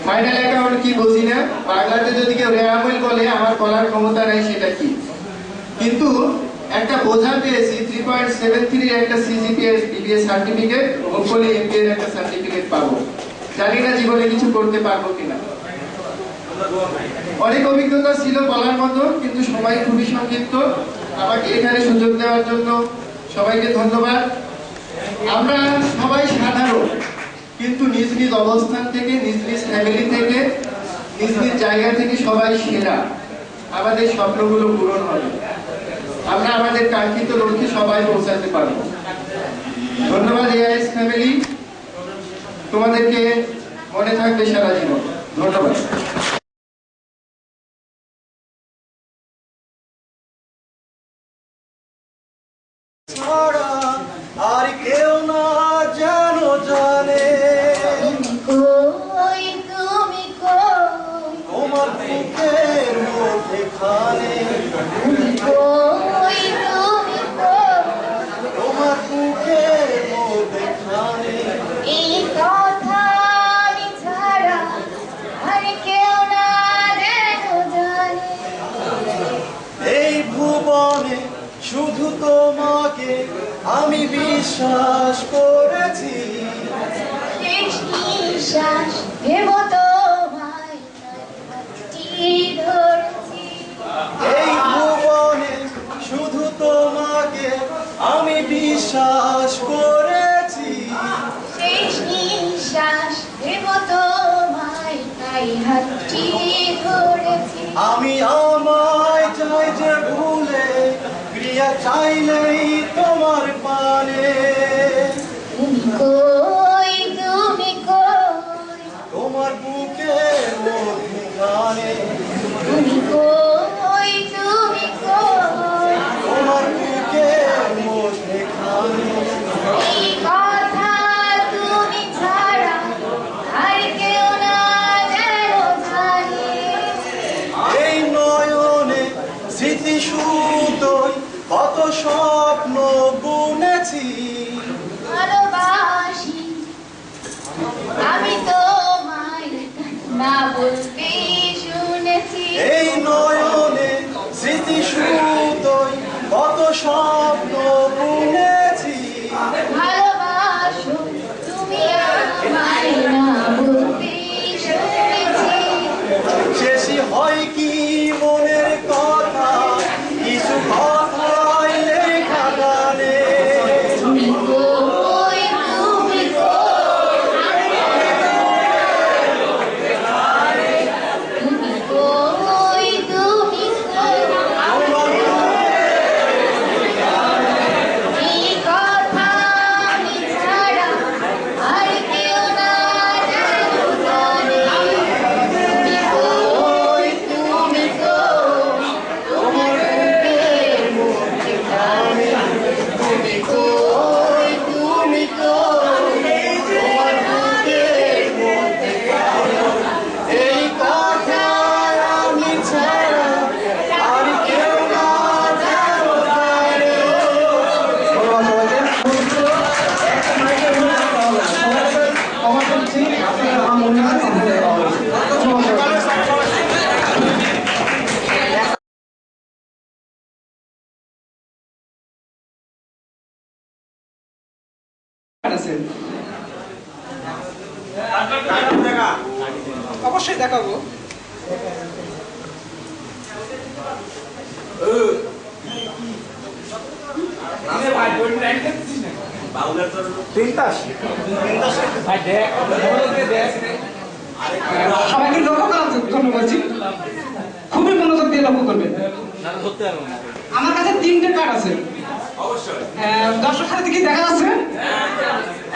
D: ফাইনাল অ্যাকাউন্ট কি বুঝি না, বাংলাতে যদি কেউ রেয়ামল বলে আমার বলার ক্ষমতা নাই সেটা কি, কিন্তু একটা বোঝা পেয়েছি 3.73 এর একটা CGPA BBA certificate, hopefully MBA এর একটা সার্টিফিকেট পাবো। জানি না জীবনে কিছু করতে পারবো কিনা। অনেক অভিজ্ঞতা ছিল বলার মতো, কিন্তু সময় খুবই সংক্ষিপ্ত। আমাকে এখানে সুযোগ দেওয়ার জন্য সবাইকে ধন্যবাদ। আমরা সবাই সাধারণ, কিন্তু নিজ নিজ অবস্থান থেকে, নিজ নিজ ফ্যামিলি থেকে, নিজ নিজ জায়গা থেকে সবাই সেরা। আমাদের স্বপ্নগুলো পূরণ হবে, আমরা আমাদের কাঙ্ক্ষিত লক্ষ্যে সবাই পৌঁছাতে পারবো। ধন্যবাদ এআইএস ফ্যামিলি, তোমাদেরকে মনে থাকবে সারা জীবন। ধন্যবাদ।
A: আর কেউ না যেন জানে
E: কই তুমি কই
A: তোমার বুকের মধ্যে খানে,
E: কই তুমি কই
A: তোমার বুকের মধ্যে খানে।
E: এই কথা আমি ছাড়া আর কেউ না যেন জানে।
A: এই ভুবনে শুধু তোমাকে আমি বিশ্বাস করেছি,
E: শেষ নিঃশ্বাস ভেব তোমায় হাতটি ধরেছি।
A: এই ভুবনে শুধু তোমাকে আমি বিশ্বাস করেছি।
E: শেষ নিঃশ্বাস ভেব তোমায় হাতটি ধরেছি।
A: আমি আমায় চাই যে ভুলে প্রিয়া চাইলেই তোমার পানে
E: তুমি কই, তুমি কই,
A: তোমার বুকে মধুগানে
E: তুমি কই, তুমি কই,
A: তোমার বুকে মধুগানে
E: এই কথা তুমি ছাড়া আর কেউ না যেন জানে।
A: এই নয়নে স্মৃতি সুতোয় কত স্বপ্ন বুনেছি
E: ভালোবাসি আমি তোমায় না বলতে শুনেছি।
A: এই নয়নে স্মৃতি সুতোয় কত স্বপ্ন বুনেছি
E: ভালোবাসো তুমি আমায় না বলতে শুনেছি।
A: শেষই হয় কি মনের কথা কিছু কথাই লেখা গানে
E: তুমি কই, তুমি কই, তুমি কই, তুমি কই, এই কথা আমি ছাড়া আর কেউ না যেন জানে। তুমি কই, তুমি কই, তোমার বুকের মধ্যে জানে। তুমি কই, তুমি কই, তোমার বুকের মধ্যে জানে।
A: এই কথা আমি ছাড়া আর কেউ না যেন জানে।
F: অবশ্যই দেখাবো। সবাইকে লক্ষ্য করার জন্য বলছি, খুবই মনোযোগ দিয়ে লক্ষ্য করবেন। আমার কাছে 3টে কার্ড আছে, দর্শক সাথে কি দেখা যাচ্ছে?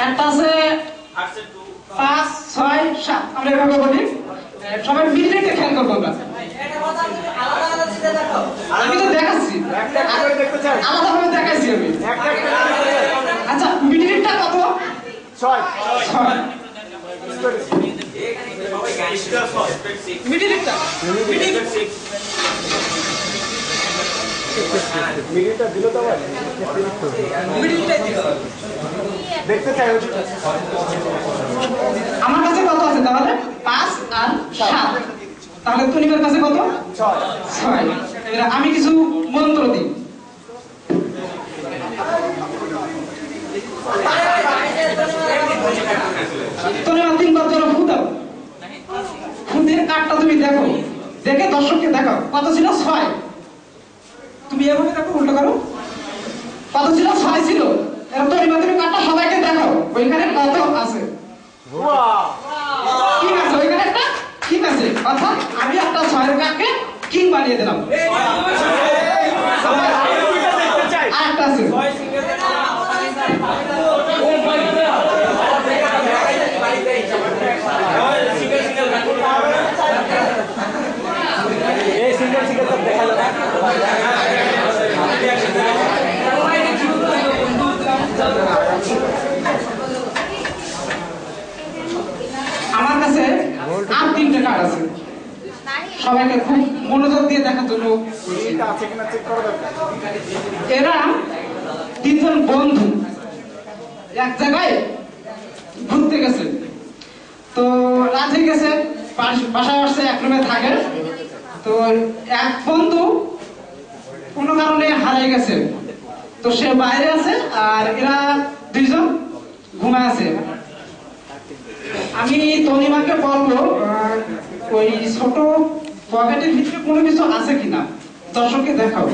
F: একটা আছে 5, 6, 7, আমরা এভাবে বলি। সবাই মিলিয়ে খেয়াল করবো আমরা। আমি তো দেখাচ্ছি, আলাদাভাবে দেখাচ্ছি আমি। আচ্ছা, মিডিলটা কত? 6। মিডিলটা
D: দেখতে চাই।
F: আমার কাছে কত আছে তাহলে? 5 আর 7। তাহলে তনিমের কাছে কত? 6। এবার আমি কিছু মন্ত্র দিই। তনিমা 3 বার ধরে ফু দাও। ফু দিয়ে কার্ডটা তুমি দেখো, দেখে দর্শককে দেখাও। কত ছিল? 6। তুমি এভাবে দেখো, উল্টো করো। কত ছিল? 6 ছিল। এবার তনিমা তুমি কার্ডটা সবাইকে দেখাও, ওইখানে কত আছে। ঠিক আছে, ওইখানে একটা ঠিক আছে। অর্থাৎ আমি একটা 6-এর কার্ডকে কিং বানিয়ে দিলাম। আরেকটা আছে। আমার কাছে আর 3টে কার্ড আছে, সবাইকে খুব মনোযোগ দিয়ে দেখার জন্য। এরা 3 জন বন্ধু এক জায়গায় ঘুরতে গেছে। তো রাত হয়ে গেছে, বাসায় আসছে, এক রুমে থাকে। তো এক বন্ধু কোনো কারণে হারিয়ে গেছে, তো সে বাইরে আছে আর এরা 2 জন ঘুমায় আছে। আমি তনিমাকে বলবো ওই ছোট পকেটের ভিতরে কোনো কিছু আছে কিনা, দর্শককে দেখাও।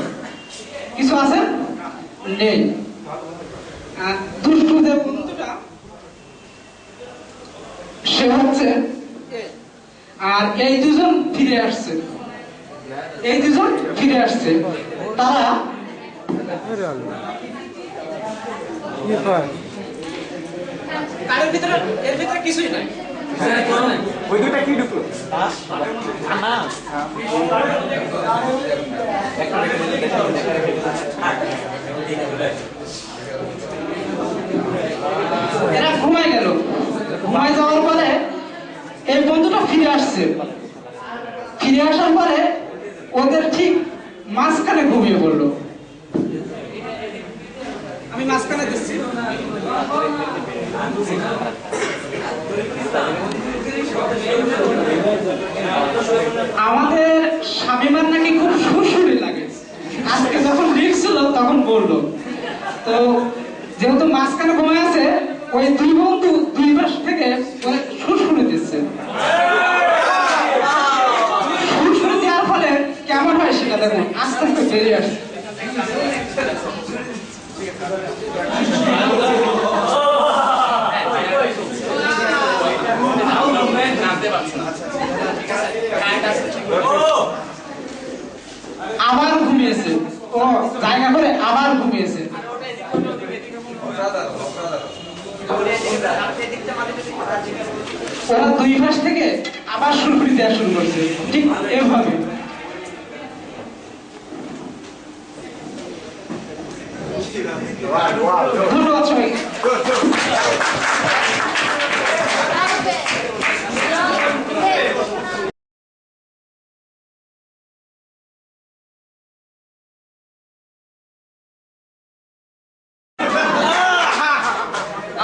F: কিছু আছে? নেই। দুষ্টু যে বন্ধুটা সে হচ্ছে আর এই দুজন ফিরে আসছে, এই দুজন ফিরে আসছে। তারা এর ভিতরে কিছুই নাই।
G: ওই দুইটা কি ঢুকলো?
F: এরা ঘুমায় গেল। ঘুমায় যাওয়ার পরে এই বন্ধুটা ফিরে আসছে। ফিরে আসার পরে ওদের ঠিক মাঝখানে ঘুমিয়ে পড়লো। আমি মাঝখানে দিচ্ছি। আমাদের স্বামীমার নাকি খুব সুরসুরি লাগে। আজকে যখন লিখছিল তখন বললো। তো যেহেতু মাঝখানে ঘুমায় আছে, ওই দুই বন্ধু দুই পাশ থেকে সুরসুরি দিচ্ছে। সুরসুরি দেওয়ার ফলে কেমন হয় সেটা দেখুন, আস্তে আস্তে বেরিয়ে আসছে। আবার ঘুমিয়েছে, ও জায়গা করে আবার ঘুমিয়েছে। ওরা দুই পাশ থেকে আবার সুরসুরি দেওয়া শুরু করছে, ঠিক এভাবে। ধন্যবাদ সবাইকে।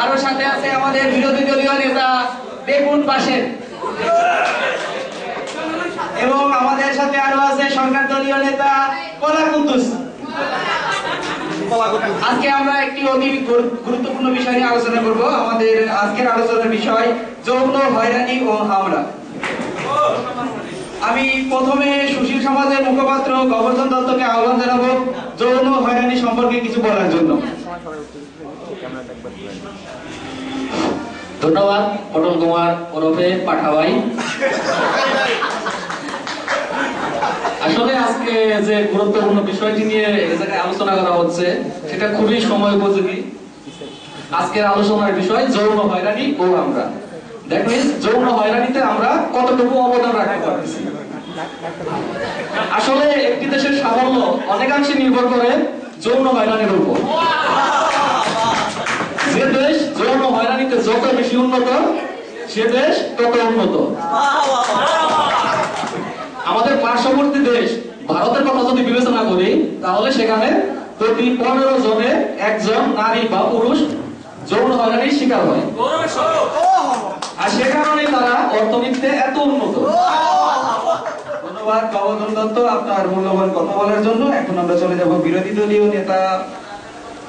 F: আরো সাথে আছে আমাদের বিরোধী দলীয় নেতা বেগুন বাসের, এবং আমাদের সাথে আরো আছে সরকার দলীয় নেতা কলা কুদ্দুস। আজকে আমরা একটি অতি গুরুত্বপূর্ণ বিষয় নিয়ে আলোচনা করব। আমাদের আজকের আলোচনার বিষয় যৌন হয়রানি ও হামলা। আমি প্রথমে সুশীল সমাজের মুখপাত্র গোবর্ধন দত্তকে আহ্বান জানাবো যৌন হয়রানি সম্পর্কে কিছু বলার জন্য।
H: ধন্যবাদ পটল কুমার ওরফে পাঠাভাই। আসলে আজকে যে গুরুত্বপূর্ণ বিষয়টি নিয়ে এই জায়গায় আলোচনা করা হচ্ছে সেটা খুবই সময় উপযোগী। আজকের আলোচনার বিষয় যৌন হয়রানি ও আমরা। দেখবেন যৌন হয়রানিতে আমরা কতটুকু অবদান রাখতে পারছি। আসলে একটি দেশের সাফল্য অনেকাংশে নির্ভর করে যৌন হয়রানির উপর। যে দেশ যৌন হয়রানিতে যত বেশি উন্নত, সে দেশ তত উন্নত। আমাদের পার্শ্ববর্তী দেশ ভারতের কথা যদি বিবেচনা করি, তাহলে সেখানে প্রতি 15 জনে একজন নারী বা পুরুষ যৌন হয়রানির শিকার হয়। আর সে কারণে তারা অর্থনীতিতে এত উন্নত।
F: ধন্যবাদ গোবর্ধন দত্ত আপনার মূল্যবান কথা বলার জন্য। এখন আমরা চলে যাব বিরোধী দলীয় নেতা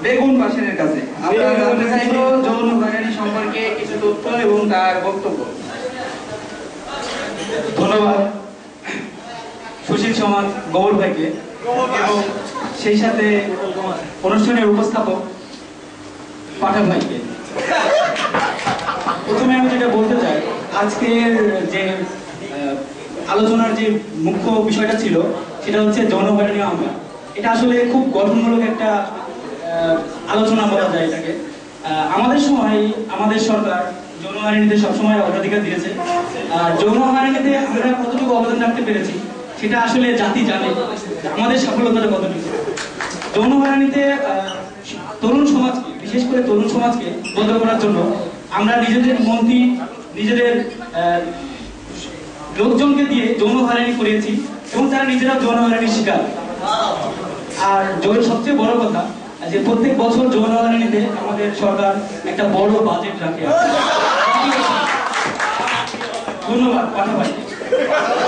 F: বেগুন বাসের কাছে। আমরা জানতে চাইব যৌন হয়রানি সম্পর্কে কিছু তথ্য এবং তার বক্তব্য। ধন্যবাদ সুশীল সমাজ গৌর ভাইকে এবং সেই সাথে অনুষ্ঠানের উপস্থাপক পাঠান ভাইকে। প্রথমে আমি যেটা বলতে চাই, আজকের যে আলোচনার যে মুখ্য বিষয়টা ছিল সেটা হচ্ছে যৌন হয়রানি আমরা। এটা আসলে খুব গঠনমূলক একটা আলোচনা বলা যায় এটাকে। আমাদের সময় আমাদের সরকার যৌন হয়রানিতে সবসময় অগ্রাধিকার দিয়েছে। যৌন হয়রানিতে আমরা কতটুকু অবদান রাখতে পেরেছি সেটা আসলে জাতি জানে, আমাদের সফলতাটা কতটুকু। যৌন হয়রানিতে তরুণ সমাজকে, বিশেষ করে তরুণ সমাজকে বদল করার জন্য আমরা নিজেদের মন্ত্রী, নিজেদের লোকজনকে দিয়ে যৌন হয়রানি করিয়েছি এবং তারা নিজেরাও যৌন হয়রানির শিকার। আর সবচেয়ে বড় কথা যে প্রত্যেক বছর যৌন হয়রানিতে আমাদের সরকার একটা বড় বাজেট রাখে। ধন্যবাদ পাঠা ভাই।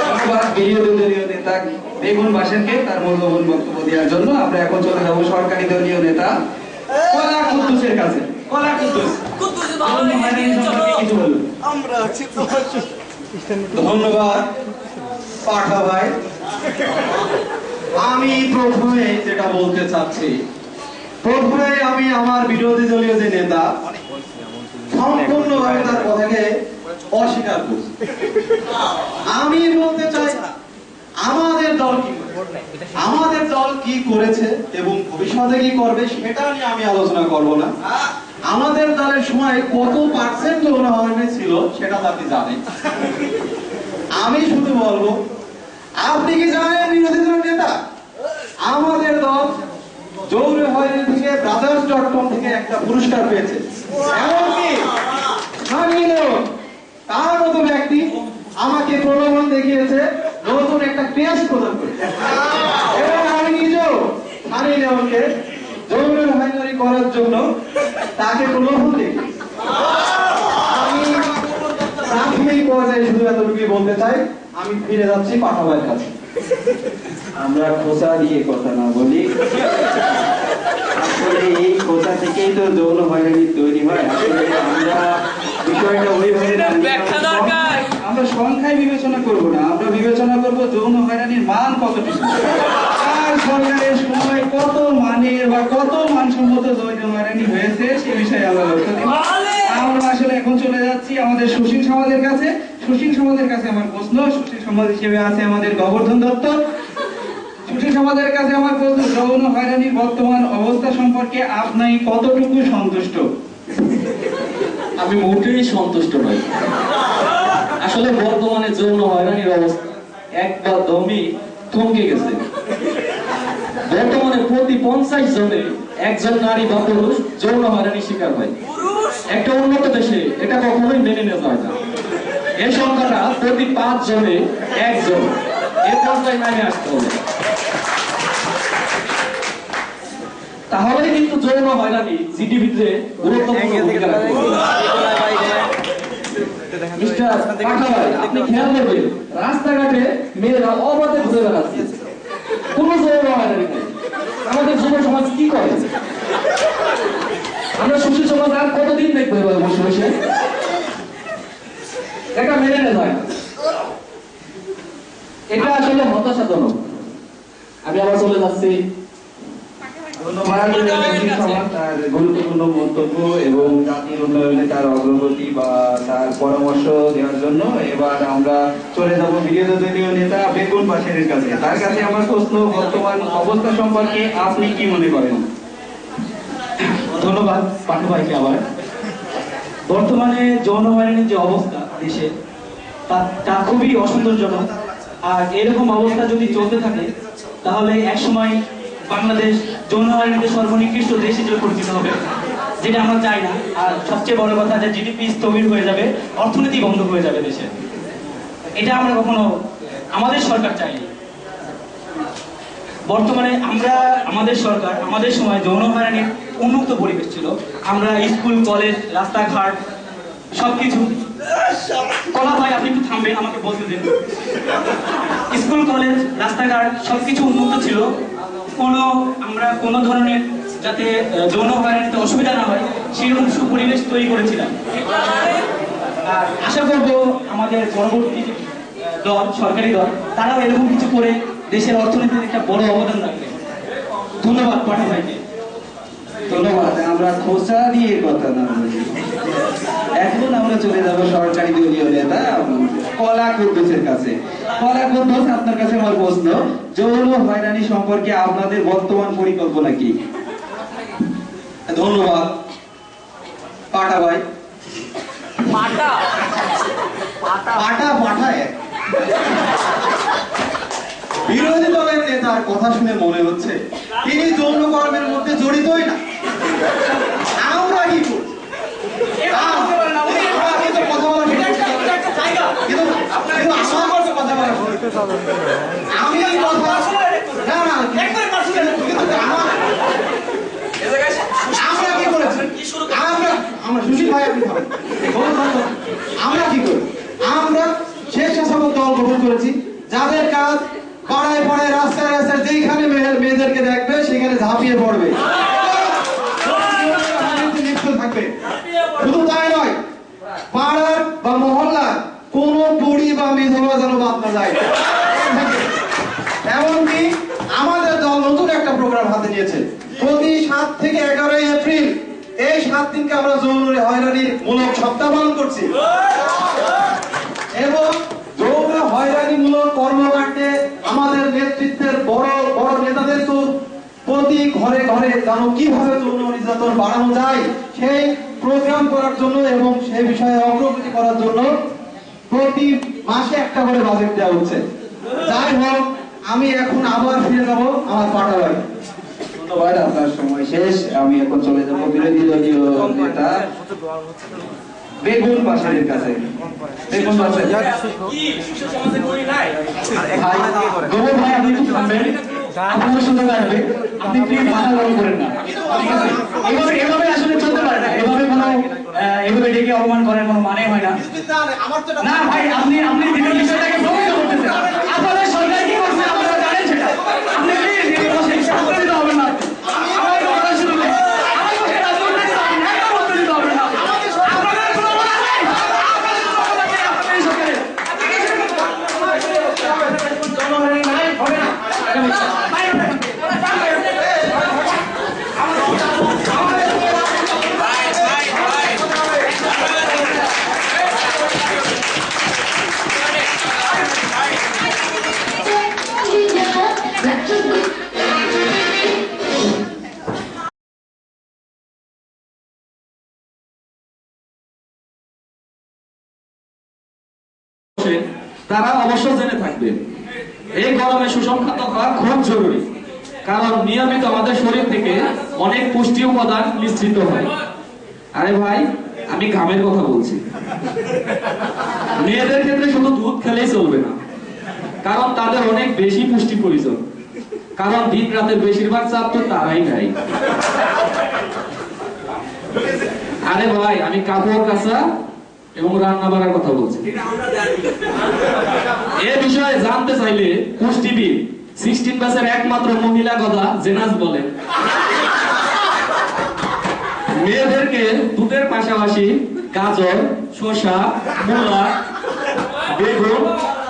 F: ধন্যবাদ বিরোধী দলীয় নেতা বেগুন বাসেরকে তার মূল্যবান বক্তব্য দেওয়ার জন্য। আমরা এখন চলে যাব সরকারি দলীয় নেতা কলা কুদ্দুসের কাছে। কলা কুদ্দুস কিছু বলুন।
G: ধন্যবাদ পাঠা ভাই। আমি প্রথমে যেটা বলতে চাচ্ছি, প্রথমে আমি আমার বিরোধী দলীয় যে নেতা সম্পূর্ণভাবে তার কথাকে অস্বীকার করছি। আমি বলতে চাই আমাদের দল কি করেছে এবং ভবিষ্যতে কি করবে সেটা নিয়ে আমি আলোচনা করব না। আমাদের দলের সময় কত পার্সেন্ট যৌন হয়রানি ছিল সেটা তো আপনি জানেন। আমি শুধু বলবো, আপনি কি জানেন বিরোধী দলের নেতা আমাদের দল যৌন হয়রানি থেকে brothers.com থেকে একটা পুরস্কার পেয়েছে। এমনকি স্থানীয় লোক, তার মতো ব্যক্তি আমাকে প্রলোভন দেখিয়েছে নতুন একটা পেজ প্রদান করে, এবং আমি নিজেও স্থানীয় লোককে যৌন হয়রানি করার জন্য তাকে প্রলোভন দেখি। আমি প্রাথমিক পর্যায়ে শুধু এতটুকুই বলতে চাই, আমি ফিরে যাচ্ছি পাঠাবার কাছে।
I: আমরা খোঁচা দিয়ে কথা না বলি, আসলে এই খোঁচা থেকেই তো যৌন হয়রানি তৈরি হয়। আসলে আমরা বিষয়টা ওইভাবে আমরা সংখ্যায় বিবেচনা করব না, আমরা বিবেচনা করব যৌন হয়রানির মান কতটুকু, আর সরকারের সময় কত মানের বা কত মানসম্মত যৌন হয়রানি হয়েছে সে বিষয়ে আমরা লক্ষ্য দিব। আমরা আসলে এখন চলে যাচ্ছি আমাদের সুশীল সমাজের কাছে। সুশীল সমাজের কাছে আমার প্রশ্ন, সুশীল সমাজ হিসেবে আছে আমাদের গোবর্ধন দত্ত। সুশীল সমাজের কাছে আমার প্রশ্ন, যৌন হয়রানির বর্তমান অবস্থা সম্পর্কে আপনি কতটুকু সন্তুষ্ট?
H: আমি মোটেই সন্তুষ্ট নই। আসলে বর্তমানে যৌন হয়রানির অবস্থা একদমই থমকে গেছে। বর্তমানে প্রতি 50 জনে একজন নারী বা পুরুষ যৌন হয়রানির শিকার হয়। একটা উন্নত দেশে এটা কখনোই মেনে নেওয়া যায় না। এই সংখ্যাটা প্রতি 5 জনে একজন, এর পর্যায়ে নামে আসতে হবে। তাহলে কিন্তু যৌন হয়রানি জিডিপিতে গুরুত্বপূর্ণ ভূমিকা রাখবে। মিস্টার পাঠাভাই, আপনি খেয়াল করবেন রাস্তাঘাটে মেয়েরা অবাধে ঘুরে বেড়াচ্ছে, কোনো যৌন হয়রানি নেই। আমাদের যুব সমাজ কি করে? আমরা সুশীল সমাজ আর কতদিন দেখবো এবার বসে বসে? এটা মেনে নেওয়া যায় না। এটা আসলে হতাশাজনক। আমি আবার চলে যাচ্ছি।
I: ধন্যবাদ সুশীল সমাজ তার গুরুত্বপূর্ণ মন্তব্য এবং জাতির উন্নয়নে তার অগ্রগতি বা তার পরামর্শ দেওয়ার জন্য। এবার আমরা চলে যাব বিরোধী দলীয় নেতা বেগুন পাশের কাছে। তার কাছে আমার প্রশ্ন, বর্তমান অবস্থা সম্পর্কে আপনি কি মনে করেন?
F: ধন্যবাদ পাঠু ভাইকে। আবার বর্তমানে যৌন হয়রানির যে অবস্থা দেশে, তা খুবই অসন্তোষজনক। আর এরকম অবস্থা যদি চলতে থাকে তাহলে একসময় বাংলাদেশ যৌন হয়রানিতে সর্বনিকৃষ্ট দেশ হিসেবে পরিচিত হবে, যেটা আমরা চাই না। আর সবচেয়ে বড় কথা যে জিডিপি স্থবির হয়ে যাবে, অর্থনীতি বন্ধ হয়ে যাবে দেশে। এটা আমরা কখনো আমাদের সরকার চাইনি। বর্তমানে আমাদের সরকার, আমাদের সময় যৌন হয়রানির উন্মুক্ত পরিবেশ ছিল। আমরা স্কুল, কলেজ, রাস্তাঘাট সবকিছু, কলা ভাই আপনি একটু থামবেন, আমাকে বলতে দিন। স্কুল, কলেজ, রাস্তাঘাট সবকিছু উন্মুক্ত ছিল। আমরা কোনো ধরনের যাতে যৌন হয়রানিতে অসুবিধা না হয় সেরকম সুপরিবেশ তৈরি করেছিলাম। আর আশা করবো আমাদের পরবর্তী দল, সরকারি দল, তারাও এরকম কিছু করে দেশের অর্থনীতিতে একটা বড় অবদান রাখবে। ধন্যবাদ পাঠা ভাইকে।
I: ধন্যবাদ। আমরা খোঁচা দিয়ে কথা না বলি। এখন আমরা চলে যাব সরকারি দলীয় নেতা কলা কুদ্দুসের কাছে। কলা কুদ্দুস, আপনার কাছে আমার প্রশ্ন, যৌন হয়রানি সম্পর্কে আপনাদের বর্তমান পরিকল্পনা কি?
G: ধন্যবাদ পাঠা ভাই। পাঠা এক বিরোধী দলের নেতার কথা শুনে মনে হচ্ছে তিনি যৌন কর্মের মধ্যে জড়িতই না। আমরা কি করি? আমরা কি করি? আমরা স্বেচ্ছাসেবক দল গঠন করেছি, যাদের কাজ পাড়ায় পাড়ায়, রাস্তায় রাস্তায় যেখানে মেয়েদেরকে দেখবে সেখানে ঝাঁপিয়ে পড়বে, থাকবে। শুধু তাই নয়, পাড়ার বা মহল্লার কোন বুড়ি বা বিধবা যেন বাদ না যায়। এমনকি আমাদের দল নতুন একটা প্রোগ্রাম হাতে নিয়েছে। প্রতি 7 থেকে 11 এপ্রিল এই 7 দিনকে আমরা যৌন হয়রানির মূলক সপ্তাহ পালন করছি এবং যৌন হয়রানিমূলক কর্মকাণ্ডে আমাদের নেতৃত্বের বড় বড় নেতাদের তো প্রতি ঘরে ঘরে যেন কিভাবে যৌন নির্যাতন বাড়ানো যায় সেই প্রোগ্রাম করার জন্য এবং সেই বিষয়ে অগ্রগতি করার জন্য প্রতি মাসে একটা করে বাজেট দেওয়া হচ্ছে। যাই হোক, আমি এখন আবার ফিরে যাব আমার পাঠাগারে।
I: ধন্যবাদ, আপনার সময় শেষ। আমি এখন চলে যাব বিরোধী দলীয় নেতা বেগুন বাসারের কাছে। বেগুন বাসার ভাই, গোবর ভাই, আপনি একটু থামবেন। আপনার সুযোগ আসবে, আপনি প্লিজ মাথা গরম করেন না, ঠিক আছে? এভাবে আসলে চলতে পারে না। এভাবে ডেকে অপমান করার কোনো মানে হয় না। না ভাই, আপনি দিনের বিষয়টাকে প্রভাবিত করতেছেন। আপনাদের সরকার কি করছে আপনারা জানেন সেটা। আপনি প্লিজ উত্তেজিত হবেন না। আমাকে কথা শুনলে আমার পক্ষে উত্তেজিত হবেন না, একদম উত্তেজিত হবেন না। আপনাদের কোনো বলা নেই, আপনাদের কোনো বলা নেই, আপনাদের এই সরকারের। জনগণের নাই হবে না।
H: তারা অবশ্য জেনে থাকবে এই গরমে সুষম খাদ্য খাওয়া খুব জরুরি, কারণ নিয়মিত আমাদের শরীর থেকে অনেক পুষ্টি উপাদান নিঃসৃত হয়। আরে ভাই, আমি ঘামের কথা বলছি। মেয়েদের ক্ষেত্রে শুধু দুধ খেলেই চলবে না, কারণ তাদের অনেক বেশি পুষ্টি প্রয়োজন, কারণ দিন রাতের বেশিরভাগ চাপ তো তারাই নেয়। আরে ভাই, আমি কাপড় কাচা এবং রান্না বাড়ার কথা বলছি। এ বিষয়ে জানতে চাইলে পুষ্টিবিদ 16 ব্যাচের একমাত্র মহিলা কথা জেনাস বলে মেয়েদেরকে দুধের পাশাপাশি গাজর, শসা, মূলা, বেগুন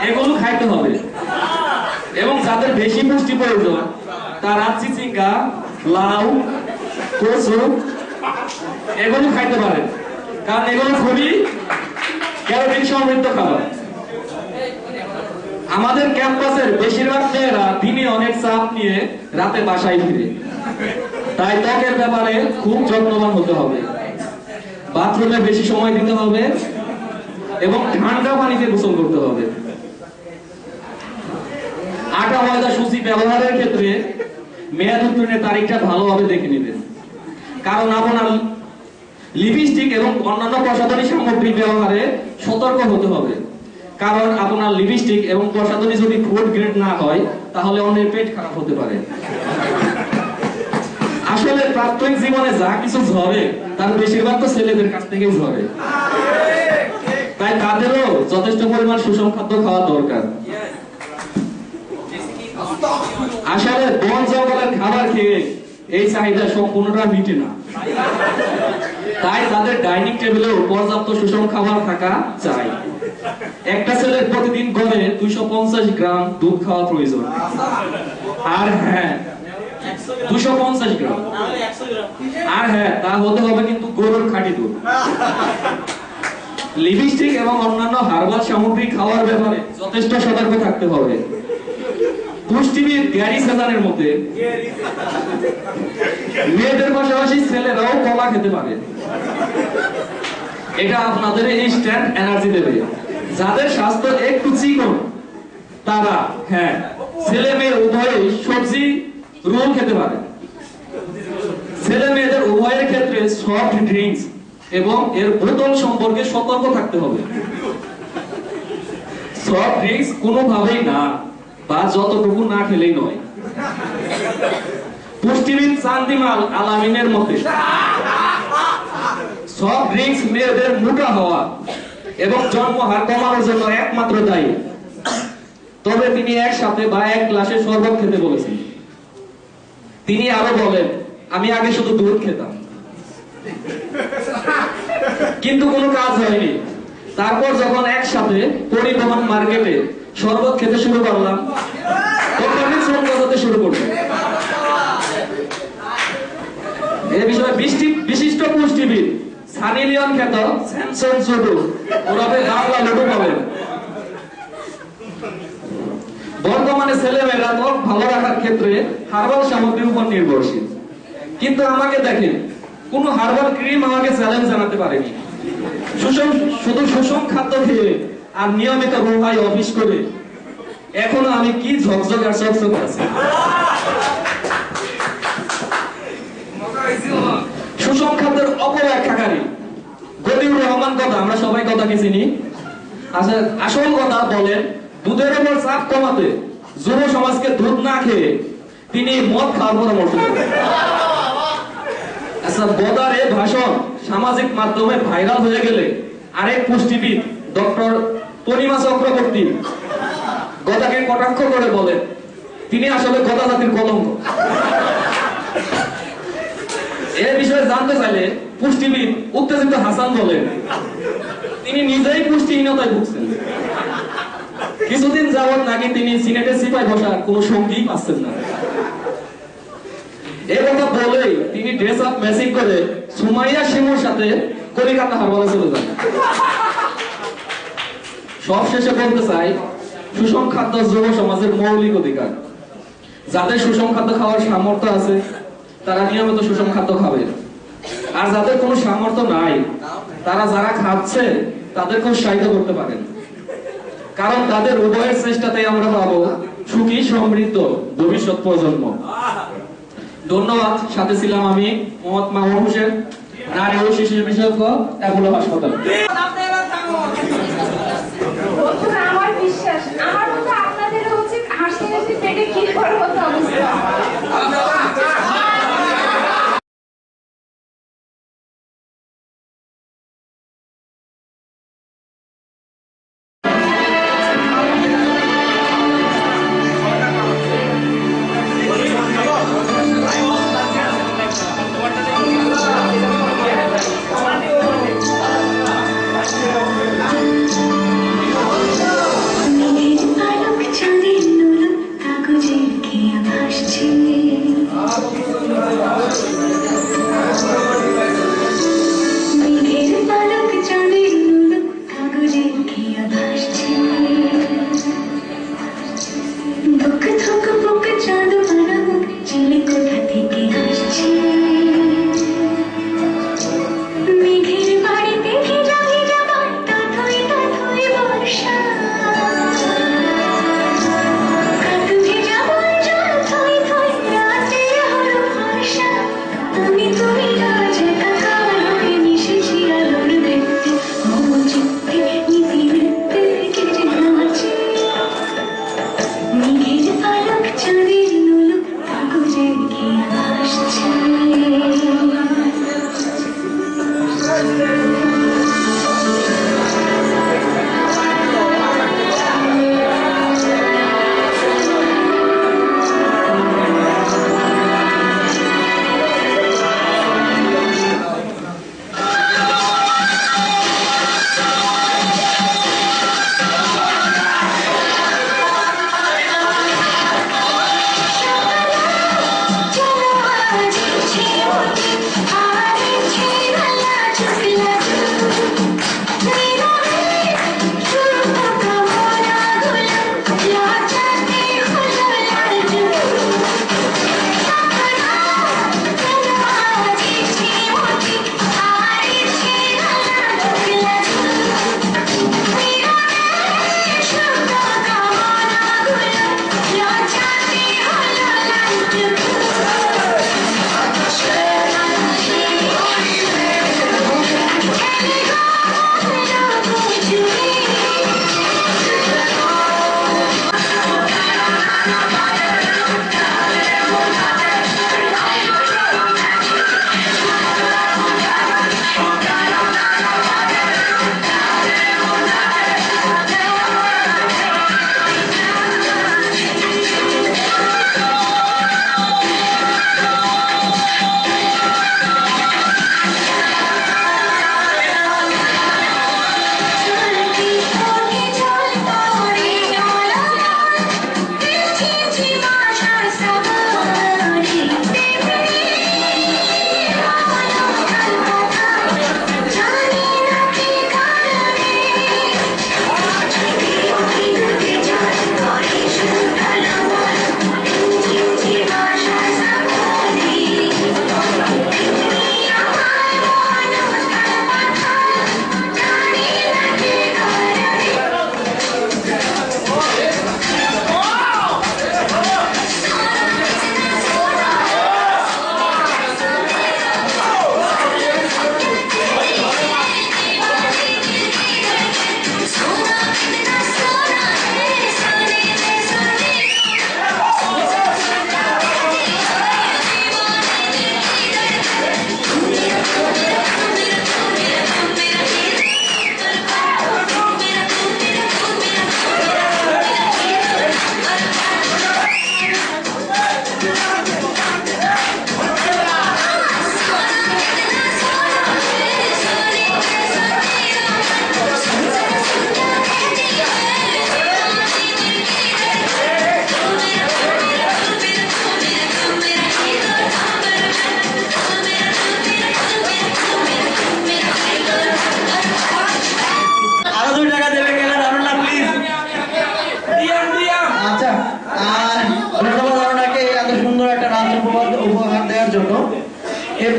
H: এগুলো খাইতে হবে, এবং যাদের বেশি পুষ্টি প্রয়োজন তারা চিচিঙ্গা, লাউ, কচু এগুলো খাইতে পারে, কারণ এগুলো খুবই ক্যালোরি সমৃদ্ধ খাবার। আমাদের ক্যাম্পাসের বেশিরভাগ মেয়েরা দিনে অনেক চাপ নিয়ে রাতে বাসায় ফিরে, তাই ত্বকের ব্যাপারে খুব যত্নবান হতে হবে। বাথরুমে বেশি সময় দিতে হবে এবং ঠান্ডা পানিতে গোসল করতে হবে। আটা, ময়দা, সুজি ব্যবহারের ক্ষেত্রে মেয়াদ উত্তীর্ণের তারিখটা ভালোভাবে দেখে নেবেন, কারণ আপনার লিপস্টিক এবং অন্যান্য প্রসাধনী সামগ্রী ব্যবহারে সতর্ক হতে হবে, কারণ আপনার লিপস্টিক এবং প্রসাধনী যদি ফুড গ্রেড না হয় তাহলে অন্যের পেট খারাপ হতে পারে। আসলে প্রাথমিক জীবনে যা কিছু ঝরে তার বেশিরভাগ তো ছেলেদের কাছ থেকেই ঝরে, তাই তাদেরও যথেষ্ট পরিমাণ সুষম খাদ্য খাওয়া দরকার। আসলে বন জঙ্গলের খাবার খেয়ে এই চাহিদা সম্পূর্ণটা মিটে না, তাই তাদের ডাইনিং টেবিলেও পর্যাপ্ত সুষম খাবার থাকা চাই। একটা ছেলের প্রতিদিন গড়ে 250 গ্রাম দুধ খাওয়া প্রয়োজন। আর হ্যাঁ, 250 গ্রাম, আর হ্যাঁ, তা হতে হবে কিন্তু গরুর খাঁটি দুধ। লিপস্টিক এবং অন্যান্য হার্বাল সামগ্রী খাওয়ার ব্যাপারে যথেষ্ট সতর্ক থাকতে হবে। পুষ্টিবিদ গ্যারি সেজানের মতে মেয়েদের পাশাপাশি ছেলেরাও কলা খেতে পারে, এটা আপনাদের ইনস্ট্যান্ট এনার্জি দেবে। যাদের স্বাস্থ্য একটু চিকন তারা হ্যাঁ ছেলে মেয়ে উভয়ই সবজি রোল খেতে পারে। ছেলে মেয়েদের উভয়ের ক্ষেত্রে সফট ড্রিঙ্কস এবং এর বোতল সম্পর্কে সতর্ক থাকতে হবে। সফট ড্রিঙ্কস কোনোভাবেই না, বা যতটুকু না খেলেই নয়। পুষ্টিবিদ চান্দিমাল আলামিনের মতে সফট ড্রিঙ্কস মেয়েদের মোটা হওয়া এবং জন্ম হার কমানোর জন্য একমাত্র দায়ী, তবে তিনি একসাথে বা এক গ্লাসে শরবত খেতে বলেছেন। তিনি আরো বলেন, আমি আগে শুধু দুধ খেতাম, কিন্তু কোনো কাজ হয়নি। তারপর যখন একসাথে পরিবহন মার্কেটে শরবত খেতে শুরু করলাম তখন শ্রম গজাতে শুরু করলাম। এই বিষয়ে বিশিষ্ট পুষ্টিবিদ সানি লিওন খ্যাত স্যামসন জুডু ওরফে বাংলা লুডু বলেন, বর্তমানে ছেলেমেয়েরা ত্বক ভালো রাখার ক্ষেত্রে হার্বাল সামগ্রীর উপর নির্ভরশীল। কিন্তু আমাকে দেখেন, কোন হার্বাল ক্রিম আমাকে চ্যালেঞ্জ জানাতে পারেনি। শুধু সুষম খাদ্য খেয়ে আর নিয়মিত রোহাই অফিস করে এখনো আমি কি ঝকঝক আর চকচকে আছি। সুষম খাদ্যের অপব্যাখ্যাকারী গদিউর রহমান কথা আমরা সবাই কথা কি চিনি। আচ্ছা, আসল কথা বলেন, দুধের উপর চাপ কমাতে যুব সমাজকে দুধ না খেয়ে তিনি মদ খাওয়ার পরামর্শ দেন। আচ্ছা, বদারে ভাষণ সামাজিক মাধ্যমে ভাইরাল হয়ে গেলে আরেক পুষ্টিবিদ ডক্টর তনিমা চক্রবর্তী গদাকে কটাক্ষ করে বলেন তিনি আসলে গদা জাতির কলঙ্ক। এ বিষয়ে জানতে চাইলে পুষ্টিবিদ উত্তেজিত হাসান বলেন তিনি নিজেই পুষ্টিহীনতায় ভুগছেন। কিছুদিন যাবত নাকি তিনি সিনেটের সিপাই বসার কোন সঙ্গী পাচ্ছেন না। এই কথা বলেই তিনি ড্রেস আপ ম্যাচিং করে সুমাইয়া শিমুর সাথে কলিকাতা হারবালে চলে যান। সব শেষে বলতে চাই, সুষম খাদ্য যুব সমাজের মৌলিক অধিকার। যাদের সুষম খাদ্য খাওয়ার সামর্থ্য আছে তারা নিয়মিত সুষম খাদ্য খাবে, আর যাদের কোনো সামর্থ্য নাই তারা যারা খাচ্ছে তাদেরকে উৎসাহিত করতে পারেন, কারণ তাদের উভয়ের চেষ্টাতেই আমরা পাবো সুখী সমৃদ্ধ ভবিষ্যৎ প্রজন্ম। ধন্যবাদ। সাথে ছিলাম আমি মোহাম্মদ মাহমুদ হোসেন, নারী ও শিশু বিশেষজ্ঞ, অ্যাপোলো হাসপাতাল।
B: বন্ধুরা, আমার বিশ্বাস আমার মতো আপনাদেরও হচ্ছে হাসতে হাসতে পেটে খিল করার মতো অবস্থা।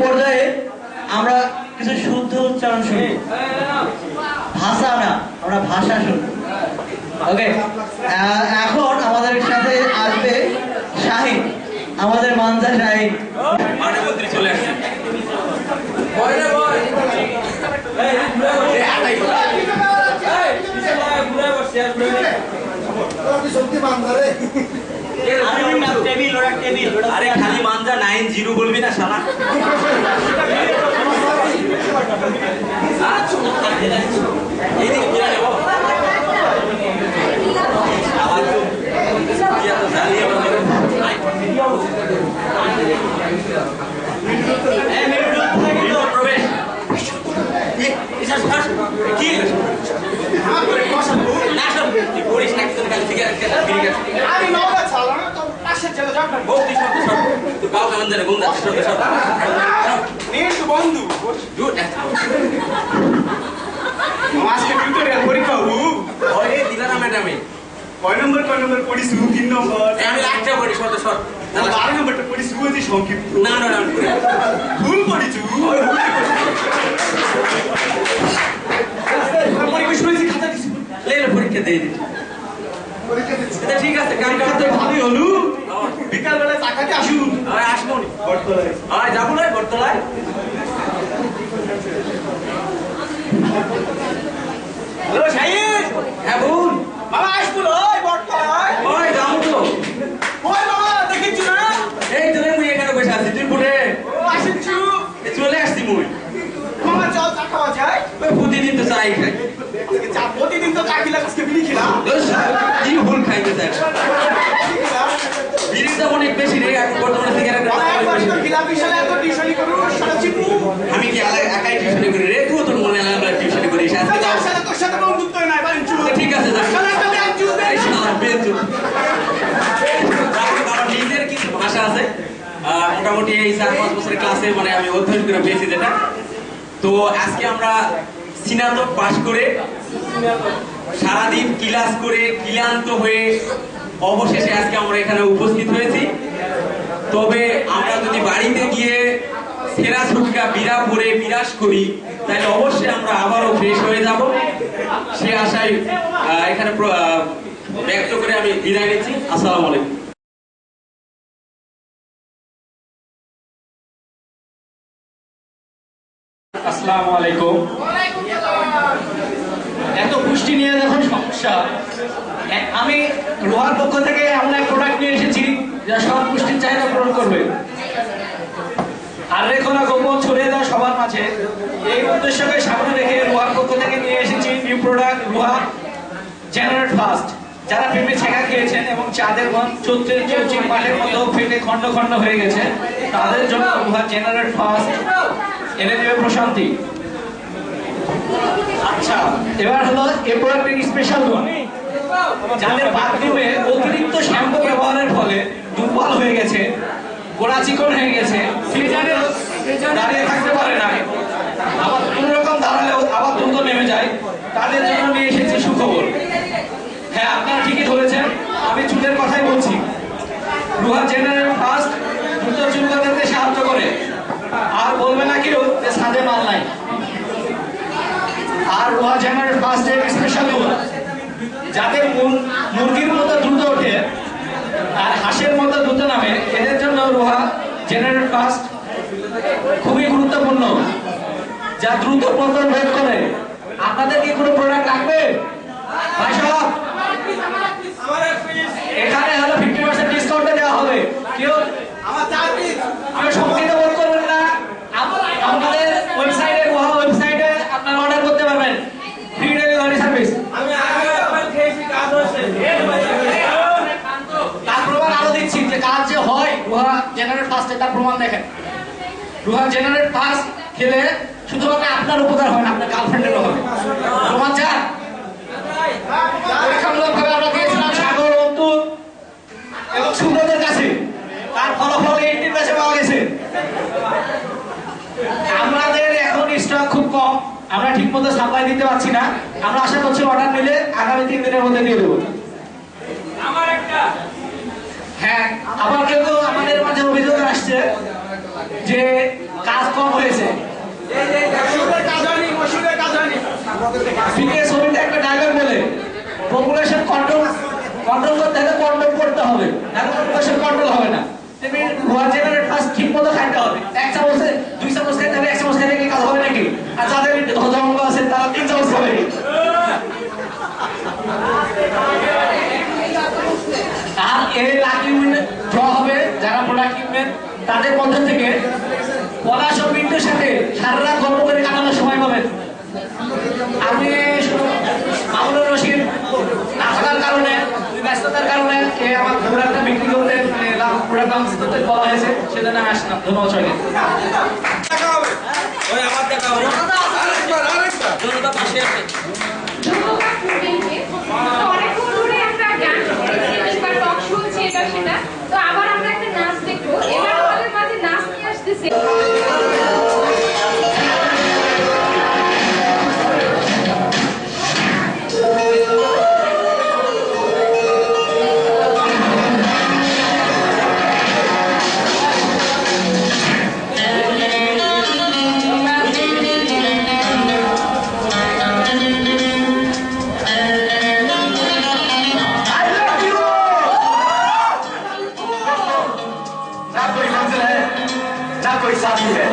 A: পর্যায়ে আমরা কিছু শুদ্ধ উচ্চারণ শুনি, ভাষা না, আমরা ভাষা শুনি। ওকে, এখন আমাদের সাথে আসবে শাহিন, আমাদের মানজা শাহিন।
J: মানবন্ত্রী চলে আসছে। আরে খালি মানজা 90 বলবি না শালা। এইদিকে ঘুরে নেব। আবার তো ইয়া তো জ্বালিয়ে বলে। প্রবেশ কি না সব পড়িস না কিছু খালি সিগারেট
F: আমি নওদা ছাড়লাম না তো পাশের জেলা যাব না।
J: বলতি সব তো কাউ কেমন জানে গুম যাচ্ছে সব
F: নিয়ে তো বন্ধু
J: জোর
F: আজকে টিউটোরিয়াল পরীক্ষা হবো।
J: ওরে দিলা না ম্যাডামে
F: কয় নম্বর পড়িস 3 নম্বর।
J: আমি একটা পড়ি শর্ট শর্ট
F: 12 নম্বরটা পড়িস ওই সংক্ষিপ্ত।
J: না না না
F: ভুল পড়িস ওই পরিবেশ হয়েছে খাতা দিছি
J: লেলে পরীক্ষা দিয়ে দিচ্ছি
F: পরীক্ষা দিছি।
J: এটা ঠিক আছে কাল
F: খাতা ভালোই হলো। বিকাল বেলা চাকাতে আসুন।
J: আয় আসবো নি
F: বটতলায়।
J: আয় যাবো না বটতলায়।
F: হ্যালো শাহিন।
J: হ্যাঁ বোন
F: বাবা আসবো ওই বটতলায়।
J: ওই যাবো তো
F: ওই বাবা দেখিছ না?
J: এই তো মুই এখানে বসে আছি তুই পুটে
F: ও আসিছু।
J: চলে আসছি মুই
F: মামা চল চা খাওয়া যায়।
J: ওই প্রতিদিন তো চাই খাই
F: আজকে চা প্রতিদিন তো চা খেলাম, আজকে বিড়ি খেলাম।
J: কি ভুল খাইতে চাই বিড়িটা অনেক বেশি রে এখন বর্তমানে সিগারেট
F: বাবা একবার তো খেলাম বিশালে এত টিউশনি করু সারা চিপু।
J: আমি কি একাই টিউশনি করি রে তুই তোর মনে আলাদা টিউশনি করিস আজকে যাও
F: সারা তোর সাথে বন্ধুত্ব নাই বাড়ি চুপ।
J: ঠিক আছে যা
F: সারা একটা ব্যাগ চুপ দে।
J: এই শালা বেঞ্চু আমার নিজের কিছু ভাষা আছে মোটামুটি এই 4-5 বছরের ক্লাসে মানে আমি অধ্যয়ন করে পেয়েছি যেটা। তো আজকে আমরা স্নাতক পাশ করে সারাদিন ক্লাস করে ক্লান্ত হয়ে অবশেষে আজকে আমরা এখানে উপস্থিত হয়েছি। তবে আমরা যদি বাড়িতে গিয়ে সেরা ছুটকা বিরা ভরে বিরাজ করি তাহলে অবশ্যই আমরা আবারও ফ্রেশ হয়ে যাব সে আশায় এখানে ব্যক্ত করে আমি বিদায় নিচ্ছি। আসসালামু আলাইকুম।
H: আসসালামু আলাইকুম। এত পুষ্টি নিয়ে যখন সমস্যা, আমি রোহার পক্ষ থেকে এমন এক প্রোডাক্ট নিয়ে এসেছি যা সব পুষ্টির চাহিদা পূরণ করবে আর রেখো না গোপন ছড়িয়ে দেওয়া সবার মাঝে। এই উদ্দেশ্যকে সামনে রেখে রোহার পক্ষ থেকে নিয়ে এসেছি নিউ প্রোডাক্ট রোহা জেনারেট ফাস্ট। যারা প্রেমে ছেঁকা খেয়েছেন এবং চাঁদের মন চৌচির পাটের মতো ফেটে খন্ড খন্ড হয়ে গেছে তাদের জন্য রোহা জেনারেট ফাস্ট এনে দেবে প্রশান্তি। আচ্ছা, এবার হলো এই প্রোডাক্টের স্পেশাল গুণ। যাদের বাথরুমে অতিরিক্ত শ্যাম্পু ব্যবহারের ফলে দুর্বল হয়ে গেছে, গোড়া চিকন হয়ে গেছে, ফ্রিজারে দাঁড়িয়ে থাকতে পারে না, আবার কোন রকম দাঁড়ালেও আবার দ্রুত নেমে যায়, তাদের জন্য নিয়ে এসেছি সুখবর। হ্যাঁ, আপনারা ঠিকই ধরেছেন, আমি চুলের কথাই বলছি। রোহা জেনারেল ফাস্ট দ্রুত চুল গজাতে সাহায্য করে। আর বলবে না কেউ যে ছাদে মাল নাই। আর রোহা জেনারেল ফাস্টের স্পেশাল গুণ, যাদের মুরগির মতো দ্রুত ওঠে আর হাঁসের মতো দ্রুত নামে, এদের জন্য রোহা জেনারেল ফাস্ট খুবই গুরুত্বপূর্ণ, যা দ্রুত পতন রোধ করে। আপনাদের কি কোনো প্রোডাক্ট লাগবে? ভাই সাহেব, এখানে হলো 50% ডিসকাউন্টে দেওয়া হবে। কেউ আমি সংকিত বোধ করবেন না, আমাদের ওয়েবসাইটে রোহা ওয়েবসাইটে আপনারা অর্ডার করতে পারবেন, ফ্রি ডেলিভারি সার্ভিস। তার প্রমাণ আরো দিচ্ছি যে কাজ যে হয় রোহা জেনারেট ফাস্টে, তার প্রমাণ দেখেন। রোহা জেনারেট ফাস্ট খেলে শুধুমাত্র আপনার উপকার হয় না, আপনার গার্লফ্রেন্ডেরও হবে। প্রমাণ চান? পরীক্ষামূলকভাবে আমরা দিয়েছিলাম সাগর, অন্তু এবং সুব্রতের কাছে, তার ফলাফল 80% পাওয়া গেছে। আমাদের এখন স্টক খুব কম, আমরা ঠিক মতো সাপ্লাই দিতে পারছি না। আমরা আশা করছি অর্ডার নিলে আগামী 3 দিনের মধ্যে দিয়ে দেবো। হ্যাঁ, আবার কিন্তু আমাদের মাঝে অভিযোগ আসছে যে কাজ কম হয়েছে। ফিকে ছবিতে একটা ডায়লগ বলে, পপুলেশন কন্ট্রোল করতে হলে কন্ট্রোল করতে হবে, নাহলে পপুলেশন কন্ট্রোল হবে না। তুমি গোয়া জেনারেট ফার্স্ট ঠিক মতো খাইতে হবে, 1 চামচে 2 চামচ খাইতে হবে, 1 চামচ খাইতে কি কাজ হবে নাকি? আর যাদের হজম আছে তারা 3 চামচ খাবে। আর এই লাকি উইনার ড্র হবে যারা প্রোডাক্ট কিনবেন তাদের মধ্যে থেকে পলাশ ও মিন্টুর সাথে সারা রাত গল্প করে কাটানোর সময় পাবেন। আমি মামুনুর রশিদ না থাকার কারণে, ব্যস্ততার কারণে আমার প্রোডাক্টটা বিক্রি করতে প্রোডাক্ট লঞ্চ করতে বলা হয়েছে, সেজন্য আমি আসলাম। ধন্যবাদ সবাইকে।
B: ধন্যবাদ প্রবীণকে। তো অনেকক্ষণ ধরে আমরা গান শুনছি বা টক শুনছি এটা সেটা, তো আবার আমরা একটা নাচ দেখবো। এবার আমাদের মাঝে নাচ নিয়ে আসতেছে
H: कोई साथी है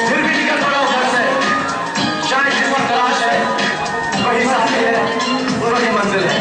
H: फिर भी निकल पड़ा घर से, शायद जिस पर तलाश है वही साथी है, वही मंजिल है।